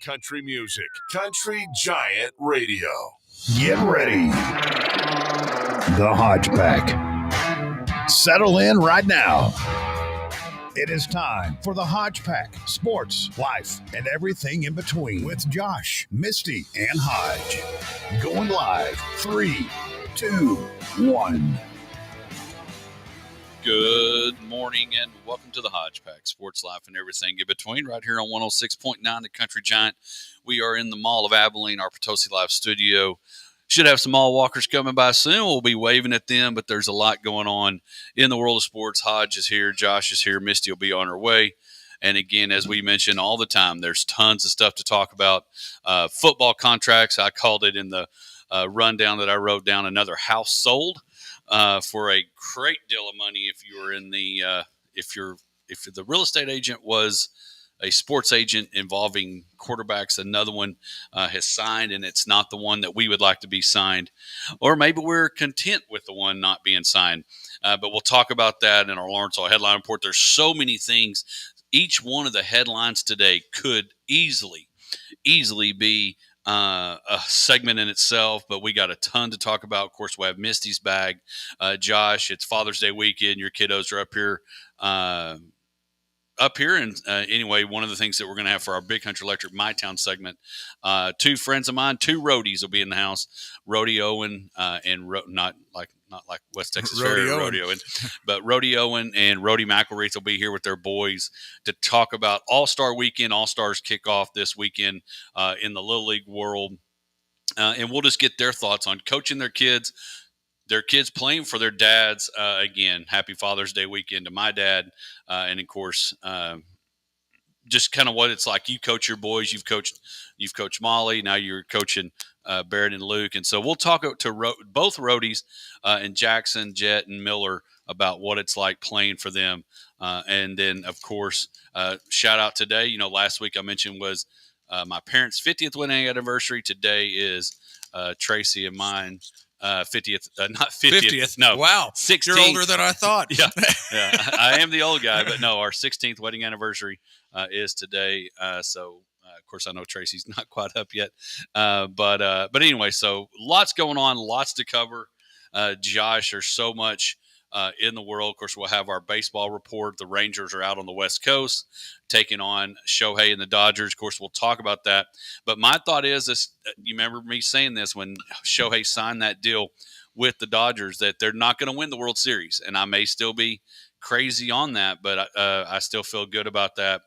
country music. Country Giant Radio. Get ready. The Hodge Pack. Settle in right now. It is time for the Hodge Pack. Sports, life, and everything in between with Josh, Misty, and Hodge. Going live. 3, 2, 1. Good morning and welcome to the Hodge Pack, sports, life, and everything in between, right here on 106.9 The Country Giant. We are in the Mall of Abilene, our Potosi Live studio. Should have some mall walkers coming by soon. We'll be waving at them, but there's a lot going on in the world of sports. Hodge is here, Josh is here, Misty will be on her way. And again, as we mention all the time, there's tons of stuff to talk about. Football contracts, I called it in the rundown that I wrote down, another house sold. For a great deal of money, if you were in the if the real estate agent was a sports agent involving quarterbacks, another one has signed, and it's not the one that we would like to be signed, or maybe we're content with the one not being signed. But we'll talk about that in our Lawrence Hall headline report. There's so many things. Each one of the headlines today could easily be a segment in itself, but we got a ton to talk about. Of course, we have Misty's bag. Josh, it's Father's Day weekend. Your kiddos are up here. And anyway, one of the things that we're going to have for our Big Country Electric My Town segment, two friends of mine, two roadies will be in the house. Rodie Owen and not like West Texas Ferry Rodeo, but Rodie Owen and Rodie McElreath will be here with their boys to talk about All-Star Weekend. All-Stars kick off this weekend in the Little League world, and we'll just get their thoughts on coaching their kids playing for their dads. Again, happy Father's Day weekend to my dad, and of course, just kind of what it's like. You coach your boys. You've coached Molly. Now you're coaching Barrett and Luke, and so we'll talk to both roadies and Jackson, Jet, and Miller about what it's like playing for them. And then, of course, shout out today. You know, last week I mentioned was my parents' 50th wedding anniversary. Today is Tracy and mine. 50th, not 50th. No, wow, 16th. You're older than I thought. yeah, I am the old guy, but no, our 16th wedding anniversary is today. So, of course, I know Tracy's not quite up yet, but anyway, so lots going on, lots to cover. Josh, there's so much in the world. Of course, we'll have our baseball report. The Rangers are out on the West Coast taking on Shohei and the Dodgers. Of course, we'll talk about that. But my thought is this: you remember me saying this when Shohei signed that deal with the Dodgers, that they're not going to win the World Series. And I may still be crazy on that, but I still feel good about that.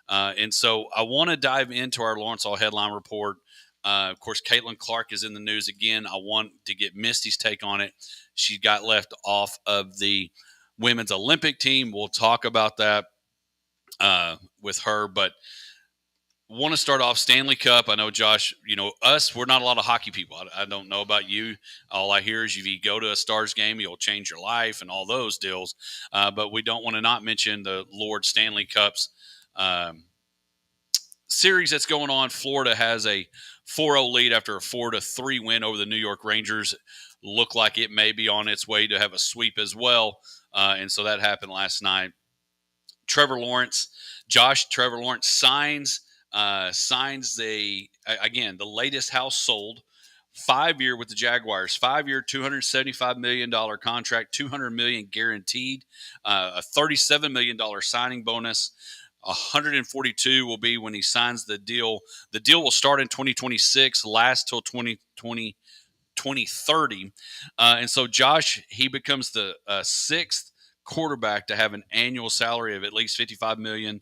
And so I want to dive into our Lawrence Hall headline report. Of course, Caitlin Clark is in the news again. I want to get Misty's take on it. She got left off of the women's Olympic team. We'll talk about that with her, but want to start off Stanley Cup. I know, Josh, you know, we're not a lot of hockey people. I don't know about you. All I hear is if you go to a Stars game, you'll change your life and all those deals. But we don't want to not mention the Lord Stanley Cups series that's going on. Florida has a 4-0 lead after a 4-3 win over the New York Rangers. Look like it may be on its way to have a sweep as well. And so that happened last night. Trevor Lawrence signs the latest house sold, 5-year with the Jaguars, 5-year, $275 million contract, $200 million guaranteed, a $37 million signing bonus. 142 will be when he signs the deal. The deal will start in 2026, last till 2030. And so, Josh, he becomes the sixth quarterback to have an annual salary of at least $55 million.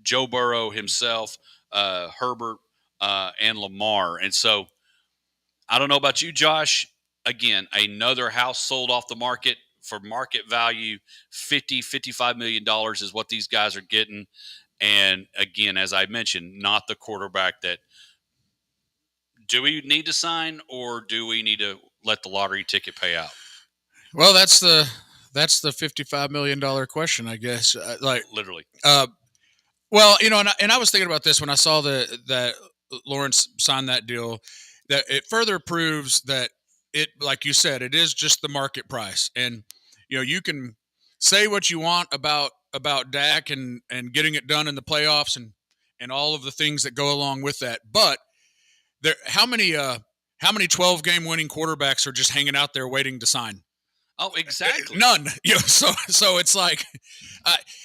Joe Burrow himself, Herbert, and Lamar. And so, I don't know about you, Josh. Again, another house sold off the market for market value. $55 million is what these guys are getting. And again, as I mentioned, not the quarterback that do we need to sign, or do we need to let the lottery ticket pay out? Well, that's the $55 million question, I guess. Literally. Well, you know, and I was thinking about this when I saw that Lawrence signed that deal, that it further proves that it, like you said, it is just the market price. And, you know, you can say what you want about Dak and getting it done in the playoffs and and all of the things that go along with that. But there, how many 12-game winning quarterbacks are just hanging out there waiting to sign? Oh, exactly. None. So it's like,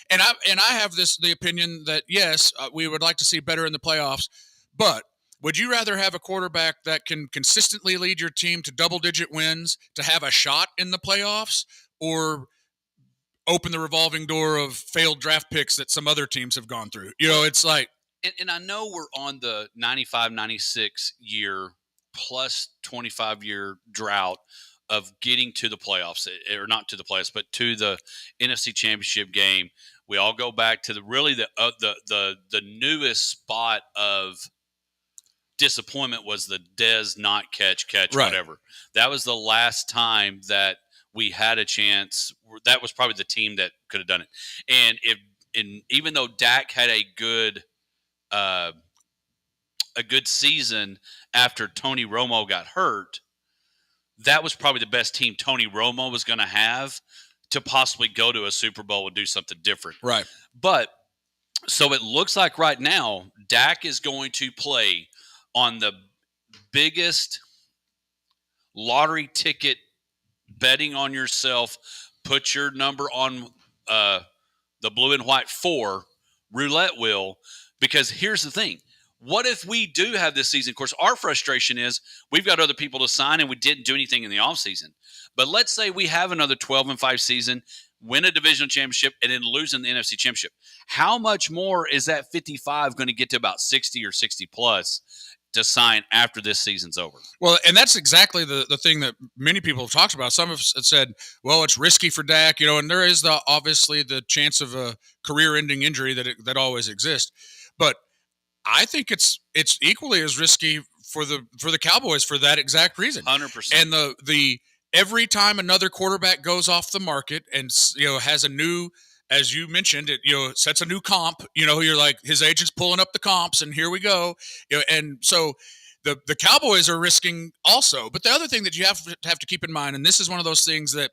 and I have the opinion that yes, we would like to see better in the playoffs, but would you rather have a quarterback that can consistently lead your team to double-digit wins to have a shot in the playoffs, or open the revolving door of failed draft picks that some other teams have gone through? It's like, and I know we're on the 95, 96 year plus 25-year drought of getting to the playoffs, or not to the playoffs, but to the NFC Championship game. We all go back to the newest spot of disappointment was the Dez not catch, right. whatever. That was the last time that we had a chance. That was probably the team that could have done it. And even though Dak had a good season after Tony Romo got hurt, that was probably the best team Tony Romo was going to have to possibly go to a Super Bowl and do something different. Right. But so it looks like right now Dak is going to play on the biggest lottery ticket betting on yourself, put your number on the blue and white 4 roulette wheel, because here's the thing. What if we do have this season? Of course, our frustration is we've got other people to sign and we didn't do anything in the offseason. But let's say we have another 12-5 season, win a divisional championship, and then lose in the NFC Championship. How much more is that 55 going to get to about 60 or 60 plus to sign after this season's over? Well, and that's exactly the thing that many people have talked about. Some have said, well, it's risky for Dak, and there is obviously the chance of a career-ending injury that always exists. But I think it's equally as risky for the Cowboys for that exact reason. 100%. And the every time another quarterback goes off the market and has a new, as you mentioned, it sets a new comp. You're like, his agent's pulling up the comps, and here we go. And so the Cowboys are risking also. But the other thing that you have to keep in mind, and this is one of those things that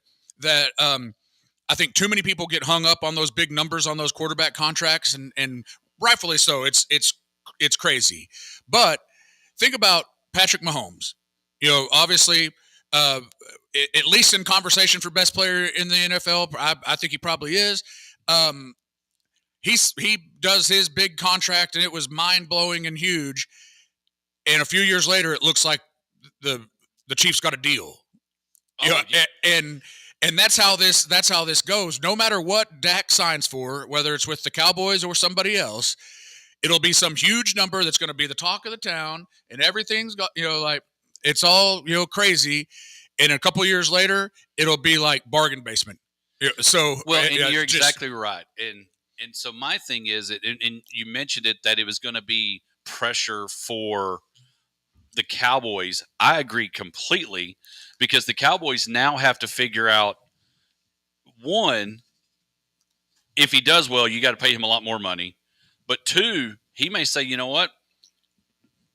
I think too many people get hung up on those big numbers on those quarterback contracts, and rightfully so. It's crazy. But think about Patrick Mahomes. Obviously, at least in conversation for best player in the NFL, I think he probably is. He does his big contract, and it was mind-blowing and huge. And a few years later, it looks like the Chiefs got a deal. Yeah. And that's how this goes. No matter what Dak signs for, whether it's with the Cowboys or somebody else, it'll be some huge number that's going to be the talk of the town, and everything's got like it's all crazy. And a couple of years later, it'll be like bargain basement. So well, and you're exactly right. And so my thing is, and you mentioned it, that it was going to be pressure for the Cowboys. I agree completely, because the Cowboys now have to figure out, one, if he does well, you got to pay him a lot more money. But two, he may say, you know what?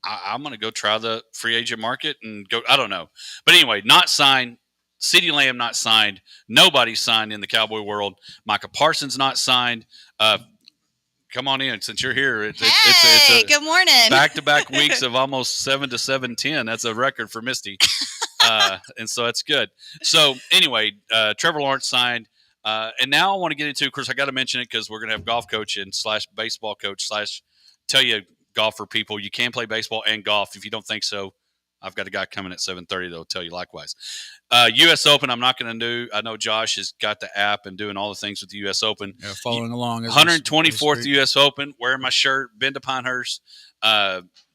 I'm going to go try the free agent market and go. I don't know. But anyway, not signed. CeeDee Lamb not signed. Nobody signed in the Cowboy world. Micah Parsons not signed. Come on in since you're here. It's good morning. Back-to-back weeks of almost 7 to 7-10. That's a record for Misty. And so that's good. So anyway, Trevor Lawrence signed. And now I want to get into, of course, I got to mention it because we're going to have golf coach and / baseball coach / tell you, golfer people, you can play baseball and golf. If you don't think so, I've got a guy coming at 7:30 that'll tell you likewise. U.S. Open, I'm not going to do. I know Josh has got the app and doing all the things with the U.S. Open. Yeah, following along. 124th U.S. Open, wearing my shirt, been to Pinehurst.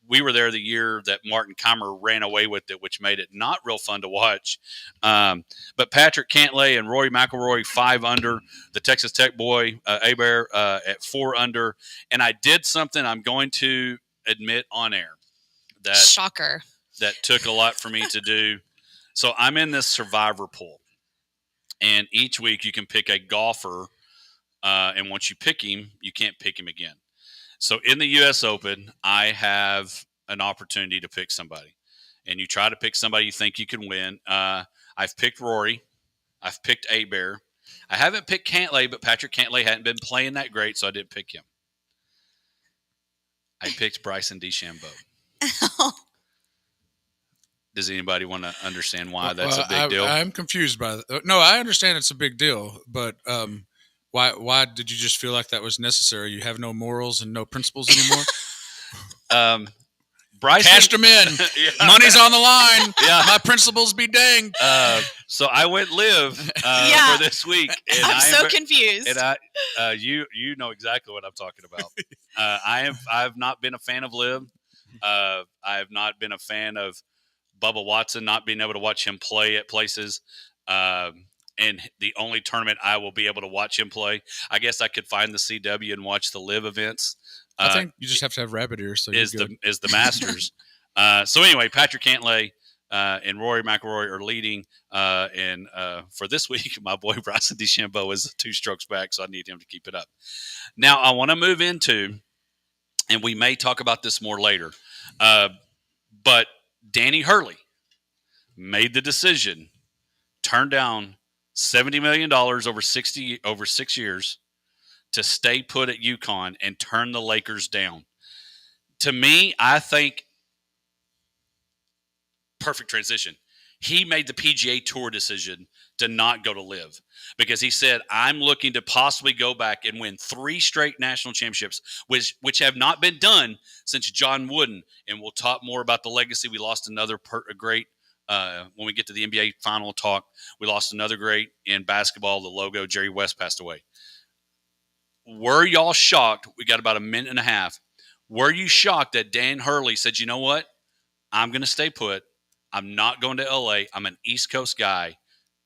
We were there the year that Martin Keimer ran away with it, which made it not real fun to watch. But Patrick Cantlay and Rory McIlroy 5 under, the Texas Tech boy Hebert at 4 under, and I did something I'm going to admit on air that shocker that took a lot for me to do. So I'm in this survivor pool, and each week you can pick a golfer, and once you pick him, you can't pick him again. So in the U.S. Open, I have an opportunity to pick somebody. And you try to pick somebody you think you can win. I've picked Rory. I've picked Hebert. I haven't picked Cantlay, but Patrick Cantlay hadn't been playing that great, so I didn't pick him. I picked Bryson DeChambeau. Does anybody want to understand why that's a big deal? I'm confused by that. No, I understand it's a big deal, but why did you just feel like that was necessary? You have no morals and no principles anymore? Bryson, cashed them in. Yeah. Money's on the line. Yeah. My principles be danged. So I went live for this week. And I'm so confused. And you know exactly what I'm talking about. I've not been a fan of live. I have not been a fan of Bubba Watson, not being able to watch him play at places. And the only tournament I will be able to watch him play, I guess I could find the CW and watch the live events. I think you just have to have rabbit ears. So is the Masters. So anyway, Patrick Cantlay and Rory McIlroy are leading. And for this week, my boy Bryson DeChambeau is 2 strokes back, so I need him to keep it up. Now, I want to move into, and we may talk about this more later, but Danny Hurley made the decision, turned down $70 million over 6 years to stay put at UConn and turn the Lakers down. To me, I think perfect transition. He made the PGA Tour decision to not go to live because he said, I'm looking to possibly go back and win 3 straight national championships, which have not been done since John Wooden. And we'll talk more about the legacy. We lost another great when we get to the NBA final talk. We lost another great in basketball. The logo, Jerry West, passed away. Were y'all shocked? We got about a minute and a half. Were you shocked that Dan Hurley said, you know what? I'm going to stay put. I'm not going to LA. I'm an East Coast guy.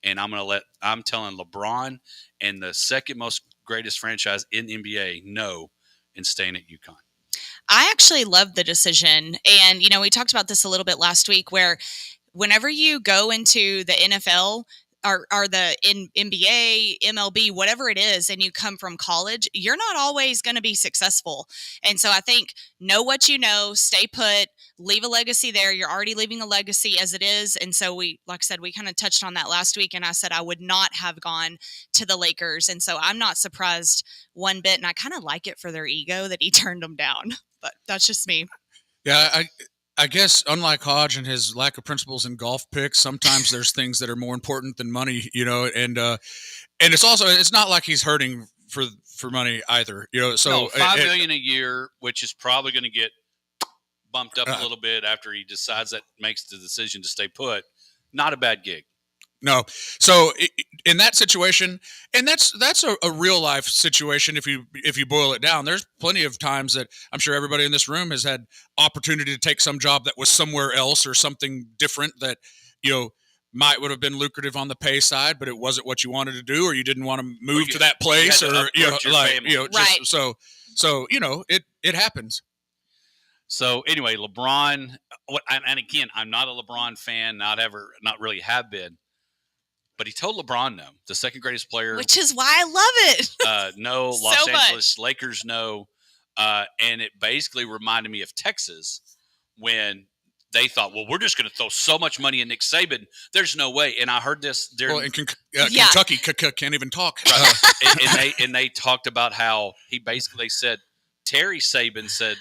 And I'm telling LeBron and the second most greatest franchise in the NBA no and staying at UConn. I actually love the decision. And, we talked about this a little bit last week where whenever you go into the NFL or the NBA, MLB, whatever it is, and you come from college, you're not always going to be successful. And so I think know what you know, stay put, leave a legacy there. You're already leaving a legacy as it is. And so we kind of touched on that last week. And I said I would not have gone to the Lakers. And so I'm not surprised one bit. And I kind of like it for their ego that he turned them down. But that's just me. Yeah, I guess unlike Hodge and his lack of principles in golf picks, sometimes there's things that are more important than money, and it's not like he's hurting for money either, So no, $5 million a year, which is probably going to get bumped up a little bit after he makes the decision to stay put. Not a bad gig. No. So in that situation, and that's a real life situation. If you boil it down, there's plenty of times that I'm sure everybody in this room has had opportunity to take some job that was somewhere else or something different that, might would have been lucrative on the pay side, but it wasn't what you wanted to do, or you didn't want to move to that place, or Right. So it happens. So anyway, LeBron, and again, I'm not a LeBron fan, not really have been. But he told LeBron no, the second greatest player. Which is why I love it. No, So Los much. Angeles Lakers no. And it basically reminded me of Texas when they thought, well, we're just going to throw so much money at Nick Saban. There's no way. And I heard this during Kentucky can't even talk. and they talked about how he basically said, Terry Saban said,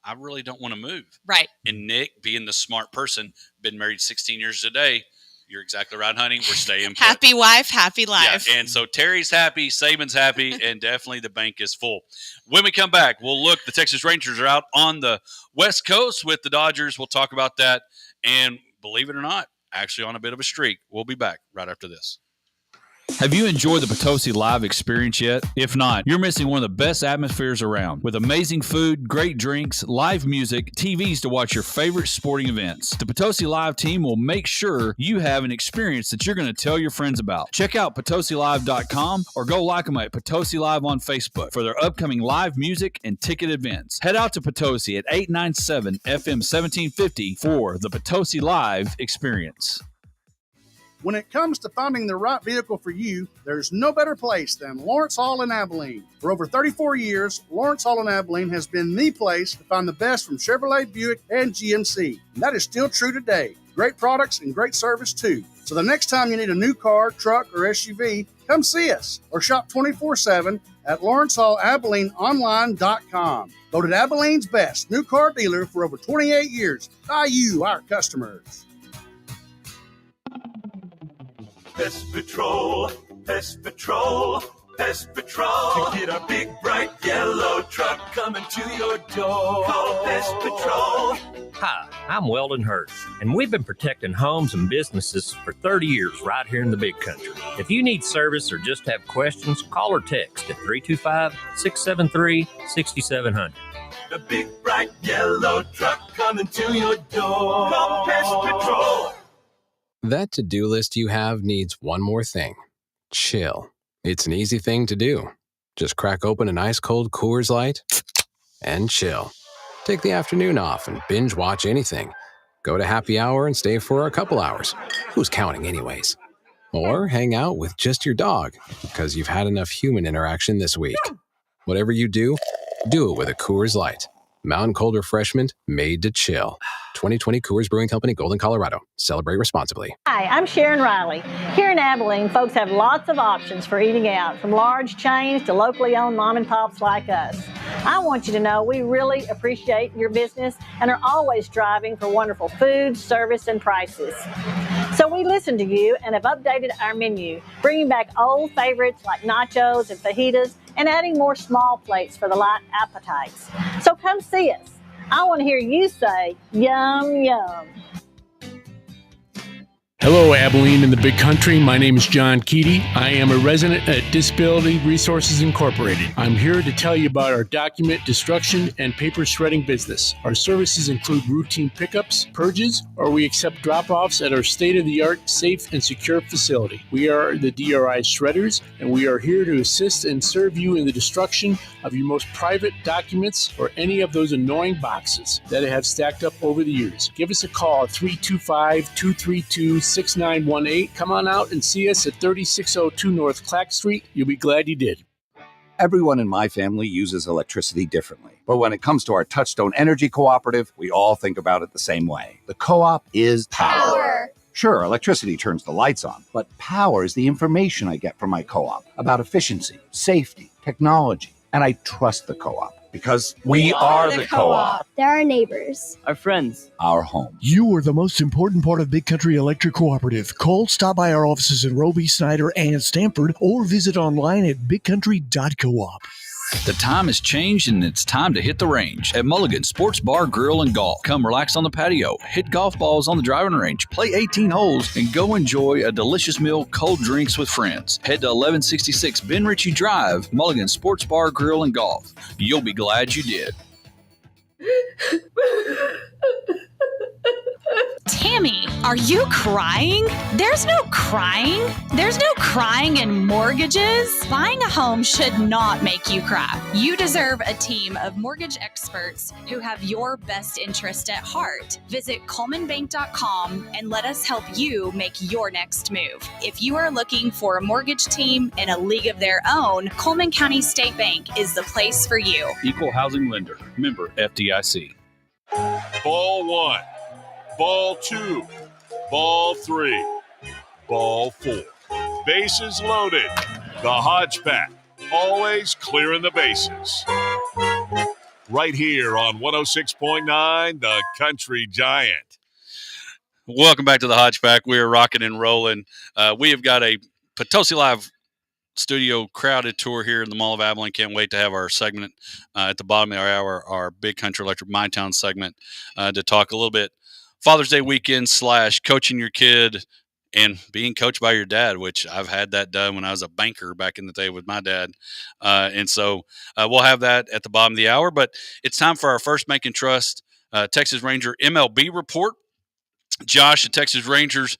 I really don't want to move. Right. And Nick, being the smart person, been married 16 years today. You're exactly right, honey. We're staying put. Happy wife, happy life. Yeah, and so Terry's happy, Saban's happy, and definitely the bank is full. When we come back, we'll look. The Texas Rangers are out on the West Coast with the Dodgers. We'll talk about that. And believe it or not, actually on a bit of a streak. We'll be back right after this. Have you enjoyed the Potosi Live experience yet? If not, you're missing one of the best atmospheres around. With amazing food, great drinks, live music, TVs to watch your favorite sporting events. The Potosi Live team will make sure you have an experience that you're going to tell your friends about. Check out PotosiLive.com or go like them at Potosi Live on Facebook for their upcoming live music and ticket events. Head out to Potosi at 897 FM 1750 for the Potosi Live experience. When it comes to finding the right vehicle for you, there's no better place than Lawrence Hall in Abilene. For over 34 years, Lawrence Hall in Abilene has been the place to find the best from Chevrolet, Buick, and GMC. And that is still true today. Great products and great service too. So the next time you need a new car, truck, or SUV, come see us or shop 24/7 at LawrenceHallAbileneOnline.com. Voted Abilene's best new car dealer for over 28 years by you, our customers. Pest Patrol, Pest Patrol, Pest Patrol. To get a big, bright, yellow truck coming to your door. Call Pest Patrol. Hi, I'm Weldon Hurst, and we've been protecting homes and businesses for 30 years right here in the Big Country. If you need service or just have questions, call or text at 325-673-6700. The big, bright, yellow truck coming to your door. Call Pest Patrol. That to-do list you have needs one more thing. Chill. It's an easy thing to do. Just crack open an ice-cold Coors Light and chill. Take the afternoon off and binge watch anything. Go to happy hour and stay for a couple hours. Who's counting anyways? Or hang out with just your dog because you've had enough human interaction this week. Whatever you do it with a Coors Light. Mountain cold refreshment made to chill. 2020 Coors Brewing Company, Golden, Colorado. Celebrate responsibly. Hi, I'm Sharon Riley. Here in Abilene, folks have lots of options for eating out, from large chains to locally owned mom and pops like us. I want you to know we really appreciate your business and are always striving for wonderful food, service, and prices. So we listened to you and have updated our menu, bringing back old favorites like nachos and fajitas and adding more small plates for the light appetites. So come see us. I want to hear you say, yum, yum. Hello, Abilene and the Big Country. My name is John Keaty. I am a resident at Disability Resources Incorporated. I'm here to tell you about our document destruction and paper shredding business. Our services include routine pickups, purges, or we accept drop-offs at our state-of-the-art, safe, and secure facility. We are the DRI Shredders, and we are here to assist and serve you in the destruction of your most private documents or any of those annoying boxes that have stacked up over the years. Give us a call at 325-232-6918. Come on out and see us at 3602 North Clack Street. You'll be glad you did. Everyone in my family uses electricity differently. But when it comes to our Touchstone Energy Cooperative, we all think about it the same way. The co-op is power. Sure, electricity turns the lights on, but power is the information I get from my co-op about efficiency, safety, technology, and I trust the co-op. Because we are the co-op. They're our neighbors. Our friends. Our home. You are the most important part of Big Country Electric Cooperative. Call, stop by our offices in Roby, Snyder, and Stamford, or visit online at bigcountry.coop. The time has changed and it's time to hit the range at Mulligan Sports Bar, Grill, and Golf. Come relax on the patio, hit golf balls on the driving range, play 18 holes, and go enjoy a delicious meal, cold drinks with friends. Head to 1166 Ben Ritchie Drive, Mulligan Sports Bar, Grill, and Golf. You'll be glad you did. Tammy, are you crying? There's no crying. There's no crying in mortgages. Buying a home should not make you cry. You deserve a team of mortgage experts who have your best interest at heart. Visit ColemanBank.com and let us help you make your next move. If you are looking for a mortgage team in a league of their own, Coleman County State Bank is the place for you. Equal housing lender. Member FDIC. Ball 1. Ball 2, ball 3, ball 4. Bases loaded. The Hodge Pack, always clearing the bases. Right here on 106.9, The Country Giant. Welcome back to the Hodge Pack. We are rocking and rolling. We have got a Potosi Live studio crowded tour here in the Mall of Abilene. Can't wait to have our segment at the bottom of our hour, our Big Country Electric My Town segment, to talk a little bit Father's Day weekend / coaching your kid and being coached by your dad, which I've had that done when I was a banker back in the day with my dad. And so we'll have that at the bottom of the hour. But it's time for our first Make and Trust Texas Ranger MLB report. Josh, the Texas Rangers,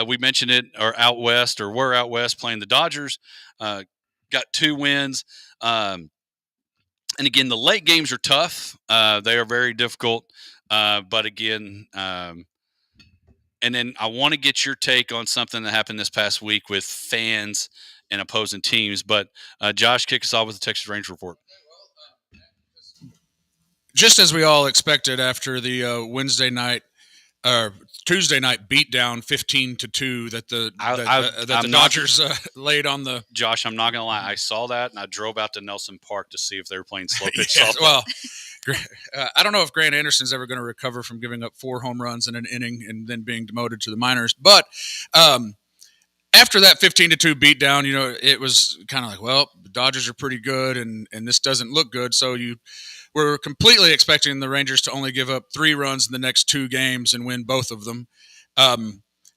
we mentioned it, are out west or were out west playing the Dodgers. Got 2 wins. And again, the late games are tough. They are very difficult. But again, and then I want to get your take on something that happened this past week with fans and opposing teams. But Josh, kick us off with the Texas Ranger report. Just as we all expected after the Wednesday night, Tuesday night beatdown 15-2 that the Dodgers laid on the. Josh, I'm not gonna lie. I saw that and I drove out to Nelson Park to see if they were playing slow pitch Yes, softball. well, I don't know if Grant Anderson's ever going to recover from giving up 4 home runs in an inning and then being demoted to the minors. But after that 15-2 beatdown, it was kind of like, well, the Dodgers are pretty good and this doesn't look good. So you were completely expecting the Rangers to only give up 3 runs in the next 2 games and win both of them.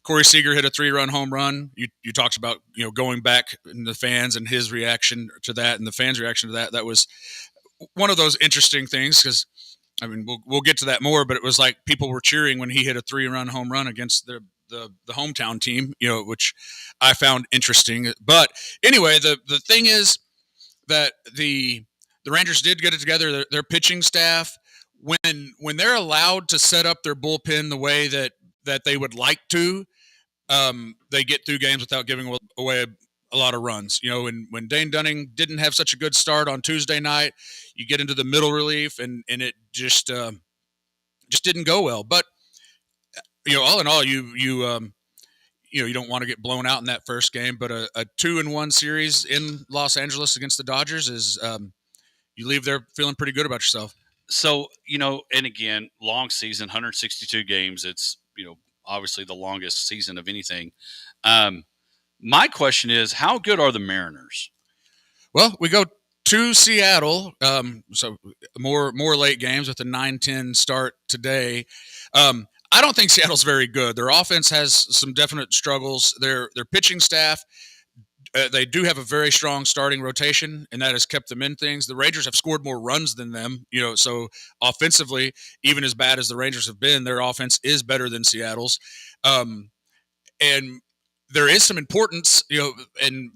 Corey Seager hit a 3-run home run. You talked about, going back in the fans and his reaction to that and the fans' reaction to that. That was one of those interesting things because, we'll get to that more, but it was like people were cheering when he hit a 3-run home run against the hometown team, which I found interesting. But anyway, the thing is that the Rangers did get it together. Their pitching staff, when they're allowed to set up their bullpen the way that they would like to, they get through games without giving away a lot of runs. When Dane Dunning didn't have such a good start on Tuesday night, you get into the middle relief and it just didn't go well. But all in all, you don't want to get blown out in that first game. But a 2-1 series in Los Angeles against the Dodgers is you leave there feeling pretty good about yourself. So and again, long season, 162 games. It's obviously the longest season of anything. My question is, how good are the Mariners? Well, we go to Seattle, so more late games with a 9-10 start today. I don't think Seattle's very good. Their offense has some definite struggles. Their pitching staff, they do have a very strong starting rotation, and that has kept them in things. The Rangers have scored more runs than them, so offensively, even as bad as the Rangers have been, their offense is better than Seattle's. And there is some importance, and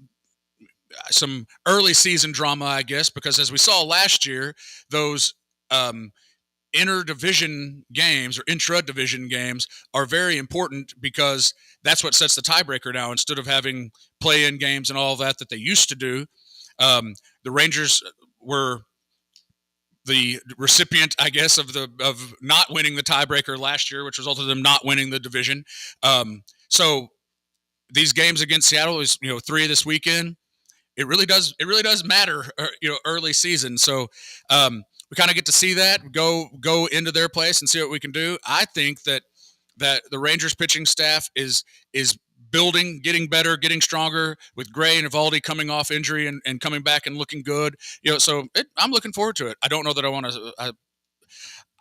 some early season drama, I guess, because as we saw last year, those intra-division games are very important because that's what sets the tiebreaker now. Instead of having play-in games and all that they used to do, the Rangers were the recipient, I guess, of not winning the tiebreaker last year, which resulted in them not winning the division. So these games against Seattle is 3 this weekend. It really does matter, early season. So we kind of get to see that, go into their place and see what we can do. I think that the Rangers pitching staff is building, getting better, getting stronger with Gray and Evaldi coming off injury and coming back and looking good. So I'm looking forward to it. I don't know that I want to.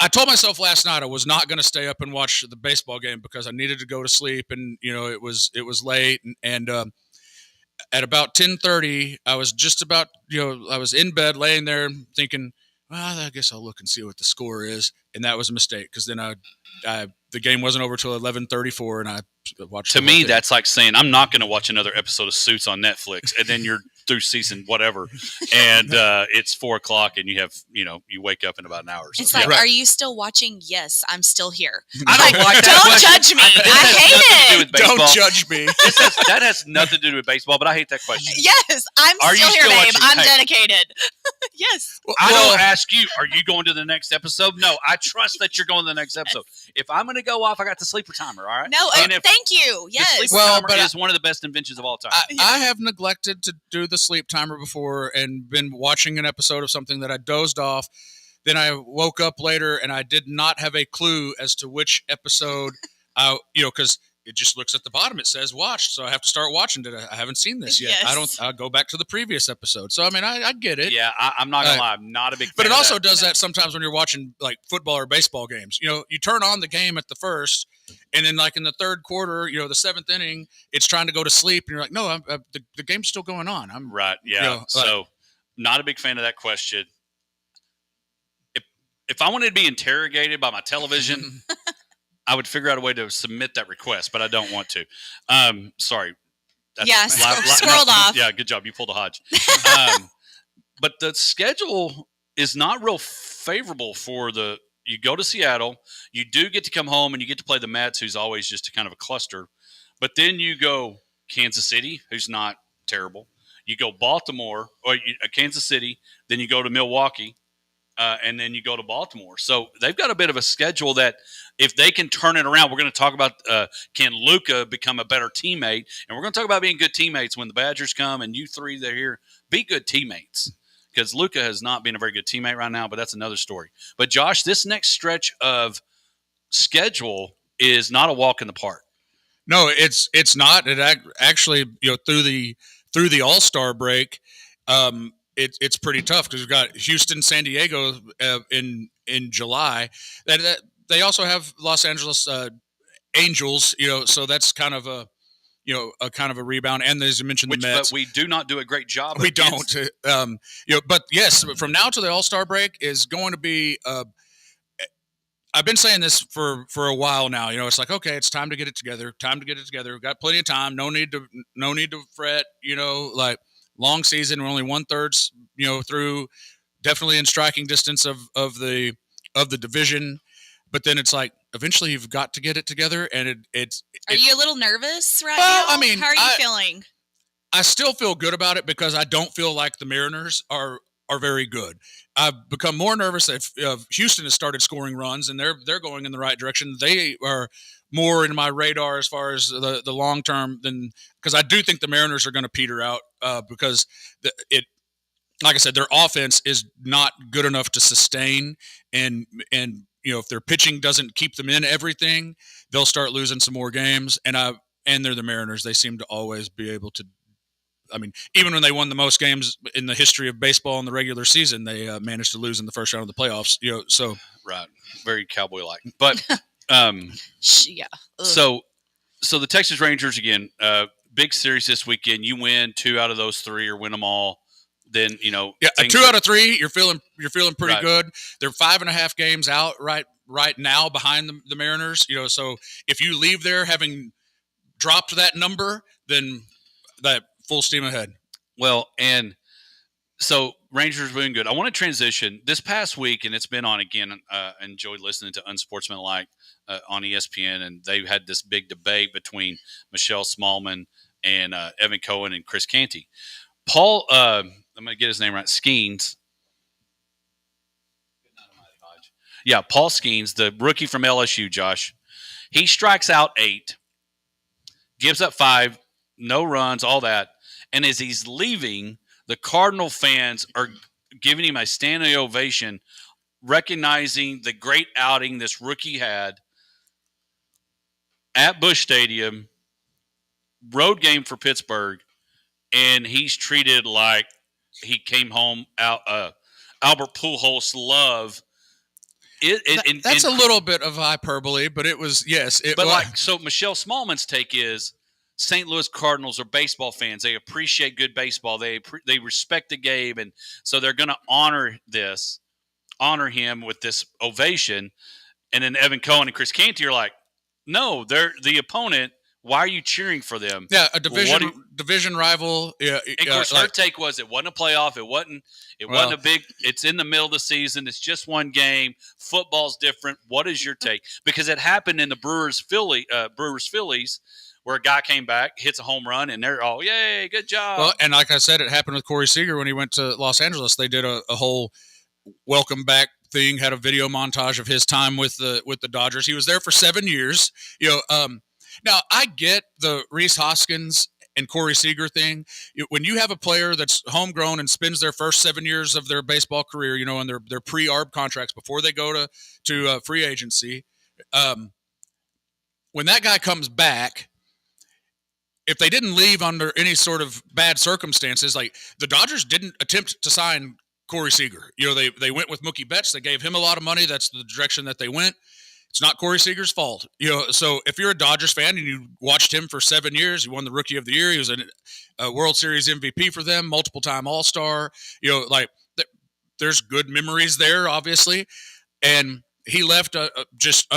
I told myself last night I was not going to stay up and watch the baseball game because I needed to go to sleep, and it was late, and at about 10:30, I was just about I was in bed laying there thinking, well, I guess I'll look and see what the score is, and that was a mistake because then the game wasn't over till 11:34, and I watched. To me, that's like saying I'm not going to watch another episode of Suits on Netflix, and then you're through season whatever, and it's 4:00, and you have you wake up in about an hour. Or it's like, are you still watching? Yes, I'm still here. I don't like that. Don't judge me. I hate it. Don't judge me. That has nothing to do with baseball, but I hate that question. Yes, I'm still here, babe. I'm dedicated. Yes. I don't ask you, are you going to the next episode? No, I trust that you're going to the next episode. If I'm going to go off, I got the sleeper timer, all right? No, thank you. Yes. The sleeper timer is one of the best inventions of all time. I have neglected to do the sleep timer before and been watching an episode of something that I dozed off. Then I woke up later and I did not have a clue as to which episode, because it just looks at the bottom. It says watched, so I have to start watching it. I haven't seen this yet. Yes. I'll go back to the previous episode. So, I get it. Yeah, I'm not going to lie. I'm not a big fan But it of also that. does that sometimes when you're watching like football or baseball games. You turn on the game at the first, and then like in the third quarter, the 7th inning, it's trying to go to sleep, and you're like, no, the game's still going on. I'm right. Yeah. So not a big fan of that question. If I wanted to be interrogated by my television, I would figure out a way to submit that request, but I don't want to. Sorry. Squirreled off. Yeah, good job. You pulled a Hodge. But the schedule is not real favorable for you go to Seattle, you do get to come home and you get to play the Mets, who's always just a kind of a cluster. But then you go Kansas City, who's not terrible. You go Baltimore or Kansas City, then you go to Milwaukee. and then you go to Baltimore. So they've got a bit of a schedule that if they can turn it around, we're going to talk about can Luka become a better teammate, and we're going to talk about being good teammates when the Badgers come and you three they're here. Be good teammates because Luka has not been a very good teammate right now, but that's another story. But Josh, this next stretch of schedule is not a walk in the park. No, it's not. It actually, through the All-Star break, it's pretty tough because we've got Houston, San Diego in July. That they also have Los Angeles Angels. So that's kind of a kind of a rebound. And as you mentioned, the Mets. But we do not do a great job. We don't. But yes, from now to the All-Star break is going to be. I've been saying this for a while now. It's like, okay, it's time to get it together. We've got plenty of time. No need to fret. Like long season. We're only 1/3, through, definitely in striking distance of the division. But then it's like eventually you've got to get it together. And it's. Are you a little nervous right now? I mean, how are you feeling? I still feel good about it because I don't feel like the Mariners are very good. I've become more nervous if Houston has started scoring runs and they're going in the right direction. They are more in my radar as far as the long term than because I do think the Mariners are going to peter out because like I said, their offense is not good enough to sustain and if their pitching doesn't keep them in everything, they'll start losing some more games. And they're the Mariners. They seem to always be able to. I mean, even when they won the most games in the history of baseball in the regular season, they managed to lose in the first round of the playoffs. So right, very cowboy-like. But yeah. So the Texas Rangers again, big series this weekend. You win 2 out of those 3 or win them all. Then 2 out of 3, you're feeling pretty right. good. They're 5.5 games out right now behind the Mariners. So if you leave there having dropped that number, then that. Full steam ahead. Well, and so Rangers doing good. I want to transition this past week, and it's been on again. Enjoyed listening to Unsportsmanlike on ESPN, and they've had this big debate between Michelle Smallman and Evan Cohen and Chris Canty. Paul, I'm going to get his name right. Skeens. Yeah, Paul Skeens, the rookie from LSU. Josh, he strikes out 8, gives up 5, no runs, all that. And as he's leaving, the Cardinal fans are giving him a standing ovation, recognizing the great outing this rookie had at Busch Stadium, road game for Pittsburgh, and he's treated like he came home out Albert Pujols love. That's a little bit of hyperbole, but it was yes. So Michelle Smallman's take is St. Louis Cardinals are baseball fans. They appreciate good baseball. They respect the game, and so they're going to honor him with this ovation. And then Evan Cohen and Chris Canty are like, no, they're the opponent. Why are you cheering for them? Yeah, a division rival. Yeah, and of course, her take was it wasn't a playoff. It wasn't a big. It's in the middle of the season. It's just one game. Football's different. What is your take? Because it happened in the Brewers Phillies. Where a guy came back, hits a home run, and they're all, yay, good job. Well, and like I said, it happened with Corey Seager when he went to Los Angeles. They did a whole welcome back thing, had a video montage of his time with the Dodgers. He was there for 7 years. Now, I get the Rhys Hoskins and Corey Seager thing. When you have a player that's homegrown and spends their first 7 years of their baseball career, and their pre-ARB contracts before they go to free agency, when that guy comes back, if they didn't leave under any sort of bad circumstances, like the Dodgers didn't attempt to sign Corey Seager. They went with Mookie Betts. They gave him a lot of money. That's the direction that they went. It's not Corey Seager's fault. So if you're a Dodgers fan and you watched him for 7 years, he won the Rookie of the Year. He was a World Series MVP for them, multiple-time All-Star. There's good memories there, obviously. And he left just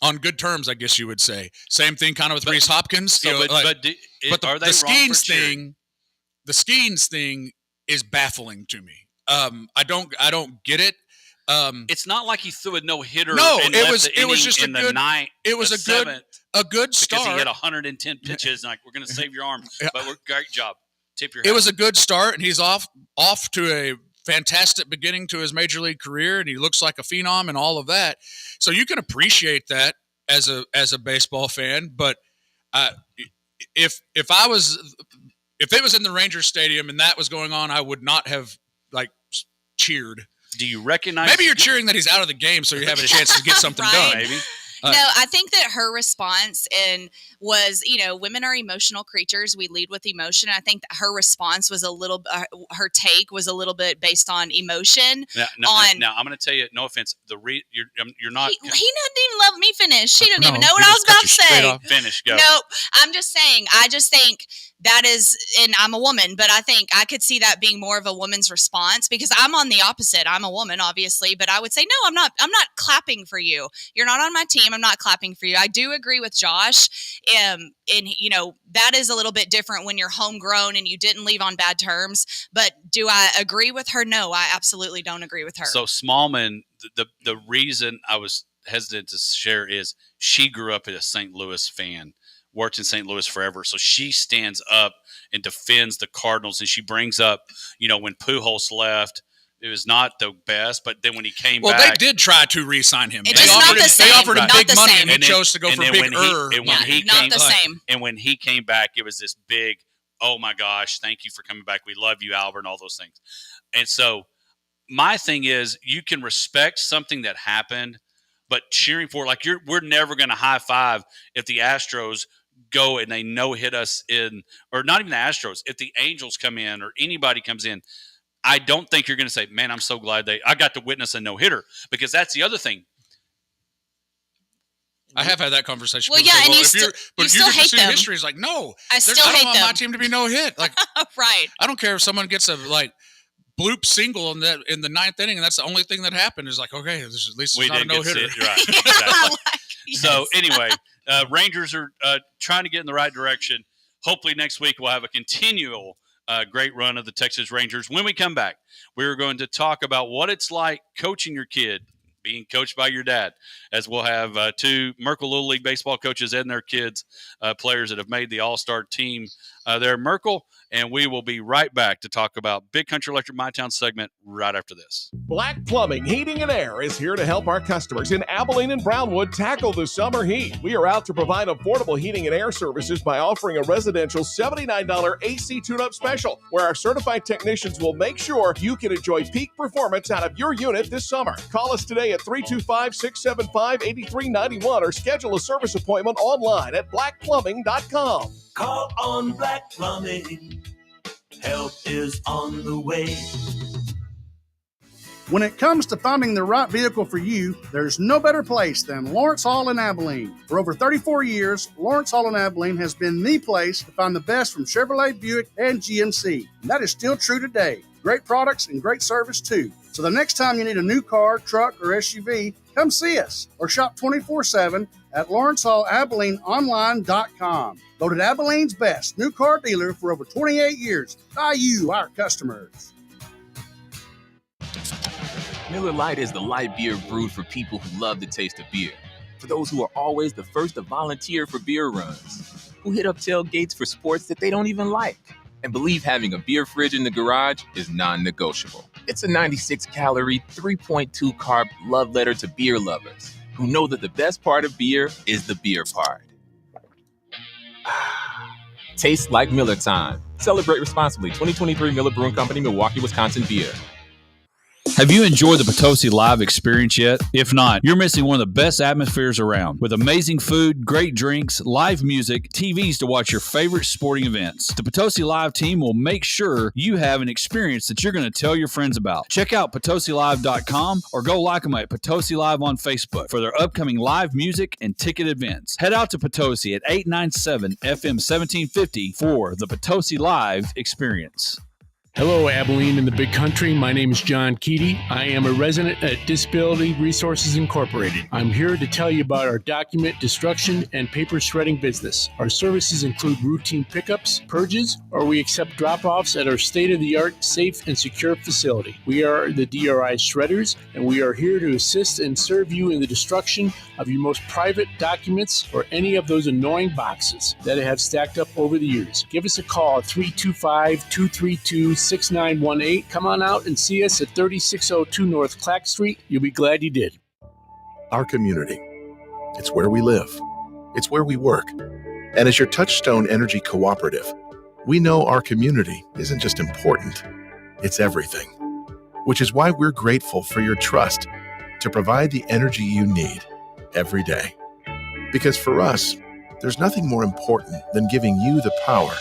on good terms, I guess you would say. Same thing kind of with Rhys Hopkins. The Skeens thing is baffling to me. I don't get it. It's not like he threw a no-hitter. No, it was just in the ninth. It was a good start because he had 110 pitches. And we're going to save your arm, but great job. Tip your hat. It was a good start, and he's off to a fantastic beginning to his major league career, and he looks like a phenom and all of that. So you can appreciate that as a baseball fan. But if it was in the Rangers Stadium and that was going on, I would not have cheered. Do you recognize? Maybe you're cheering that he's out of the game, so you have a chance to get something Right. done. Maybe. No, I think that her response was, women are emotional creatures. We lead with emotion. I think that her response was her take was a little bit based on emotion. Now I'm going to tell you, no offense, you're not. He didn't even let me finish. She didn't even know what he I just was about cut to you straight say. off. Finish, go. Nope. I'm just saying. I just think that is, and I'm a woman, but I think I could see that being more of a woman's response because I'm on the opposite. I'm a woman, obviously, but I would say, no, I'm not clapping for you. You're not on my team. I'm not clapping for you. I do agree with Josh. And that is a little bit different when you're homegrown and you didn't leave on bad terms. But do I agree with her? No, I absolutely don't agree with her. So Smallman, the reason I was hesitant to share is she grew up as a St. Louis fan, worked in St. Louis forever. So she stands up and defends the Cardinals, and she brings up, when Pujols left, it was not the best, but then when he came back. Well, they did try to re-sign him. They offered him big money, and he chose to go for big same. And when he came back, it was this big, oh my gosh, thank you for coming back. We love you, Albert, and all those things. And so my thing is, you can respect something that happened, but cheering for we're never going to high five if the Astros go and they no-hit us or not even the Astros, if the Angels come in or anybody comes in. I don't think you're going to say, man, I'm so glad I got to witness a no-hitter, because that's the other thing. I have had that conversation. Well, yeah, and you still hate them. History is no. I still hate them. I don't want my team to be no-hit. Right. I don't care if someone gets a bloop single in the ninth inning, and that's the only thing that happened. Is okay, at least it's not a no-hitter. Right. Exactly. Yes. So anyway, Rangers are trying to get in the right direction. Hopefully next week we'll have a continual great run of the Texas Rangers. When we come back, we're going to talk about what it's like coaching your kid, being coached by your dad, as we'll have two Merkel Little League baseball coaches and their kids, players that have made the All-Star team there, Merkel, and we will be right back to talk about Big Country Electric My Town segment right after this. Black Plumbing, Heating, and Air is here to help our customers in Abilene and Brownwood tackle the summer heat. We are out to provide affordable heating and air services by offering a residential $79 AC tune-up special, where our certified technicians will make sure you can enjoy peak performance out of your unit this summer. Call us today at 325-675-8391 or schedule a service appointment online at blackplumbing.com. Call on Black Plumbing. Help is on the way. When it comes to finding the right vehicle for you, there's no better place than Lawrence Hall in Abilene. For over 34 years, Lawrence Hall in Abilene has been the place to find the best from Chevrolet, Buick, and GMC. And that is still true today. Great products and great service too. So the next time you need a new car, truck, or SUV, come see us or shop 24/7 at LawrenceHallAbileneOnline.com. Voted Abilene's best new car dealer for over 28 years by you, our customers. Miller Lite is the light beer brewed for people who love the taste of beer. For those who are always the first to volunteer for beer runs, who hit up tailgates for sports that they don't even like, and believe having a beer fridge in the garage is non-negotiable. It's a 96-calorie, 3.2 carb love letter to beer lovers who know that the best part of beer is the beer part. Tastes like Miller time. Celebrate responsibly. 2023 Miller Brewing Company, Milwaukee, Wisconsin beer. Have you enjoyed the Potosi Live experience yet? If not, you're missing one of the best atmospheres around. With amazing food, great drinks, live music, TVs to watch your favorite sporting events. The Potosi Live team will make sure you have an experience that you're going to tell your friends about. Check out PotosiLive.com or go like them at Potosi Live on Facebook for their upcoming live music and ticket events. Head out to Potosi at 897 FM 1750 for the Potosi Live experience. Hello, Abilene and the Big Country. My name is John Keaty. I am a resident at Disability Resources Incorporated. I'm here to tell you about our document destruction and paper shredding business. Our services include routine pickups, purges, or we accept drop-offs at our state-of-the-art, safe, and secure facility. We are the DRI Shredders, and we are here to assist and serve you in the destruction of your most private documents or any of those annoying boxes that have stacked up over the years. Give us a call at 325-232 363-6918. Come on out and see us at 3602 North Clack Street. You'll be glad you did. Our community. It's where we live. It's where we work. And as your Touchstone Energy Cooperative, we know our community isn't just important, it's everything. Which is why we're grateful for your trust to provide the energy you need every day. Because for us, there's nothing more important than giving you the power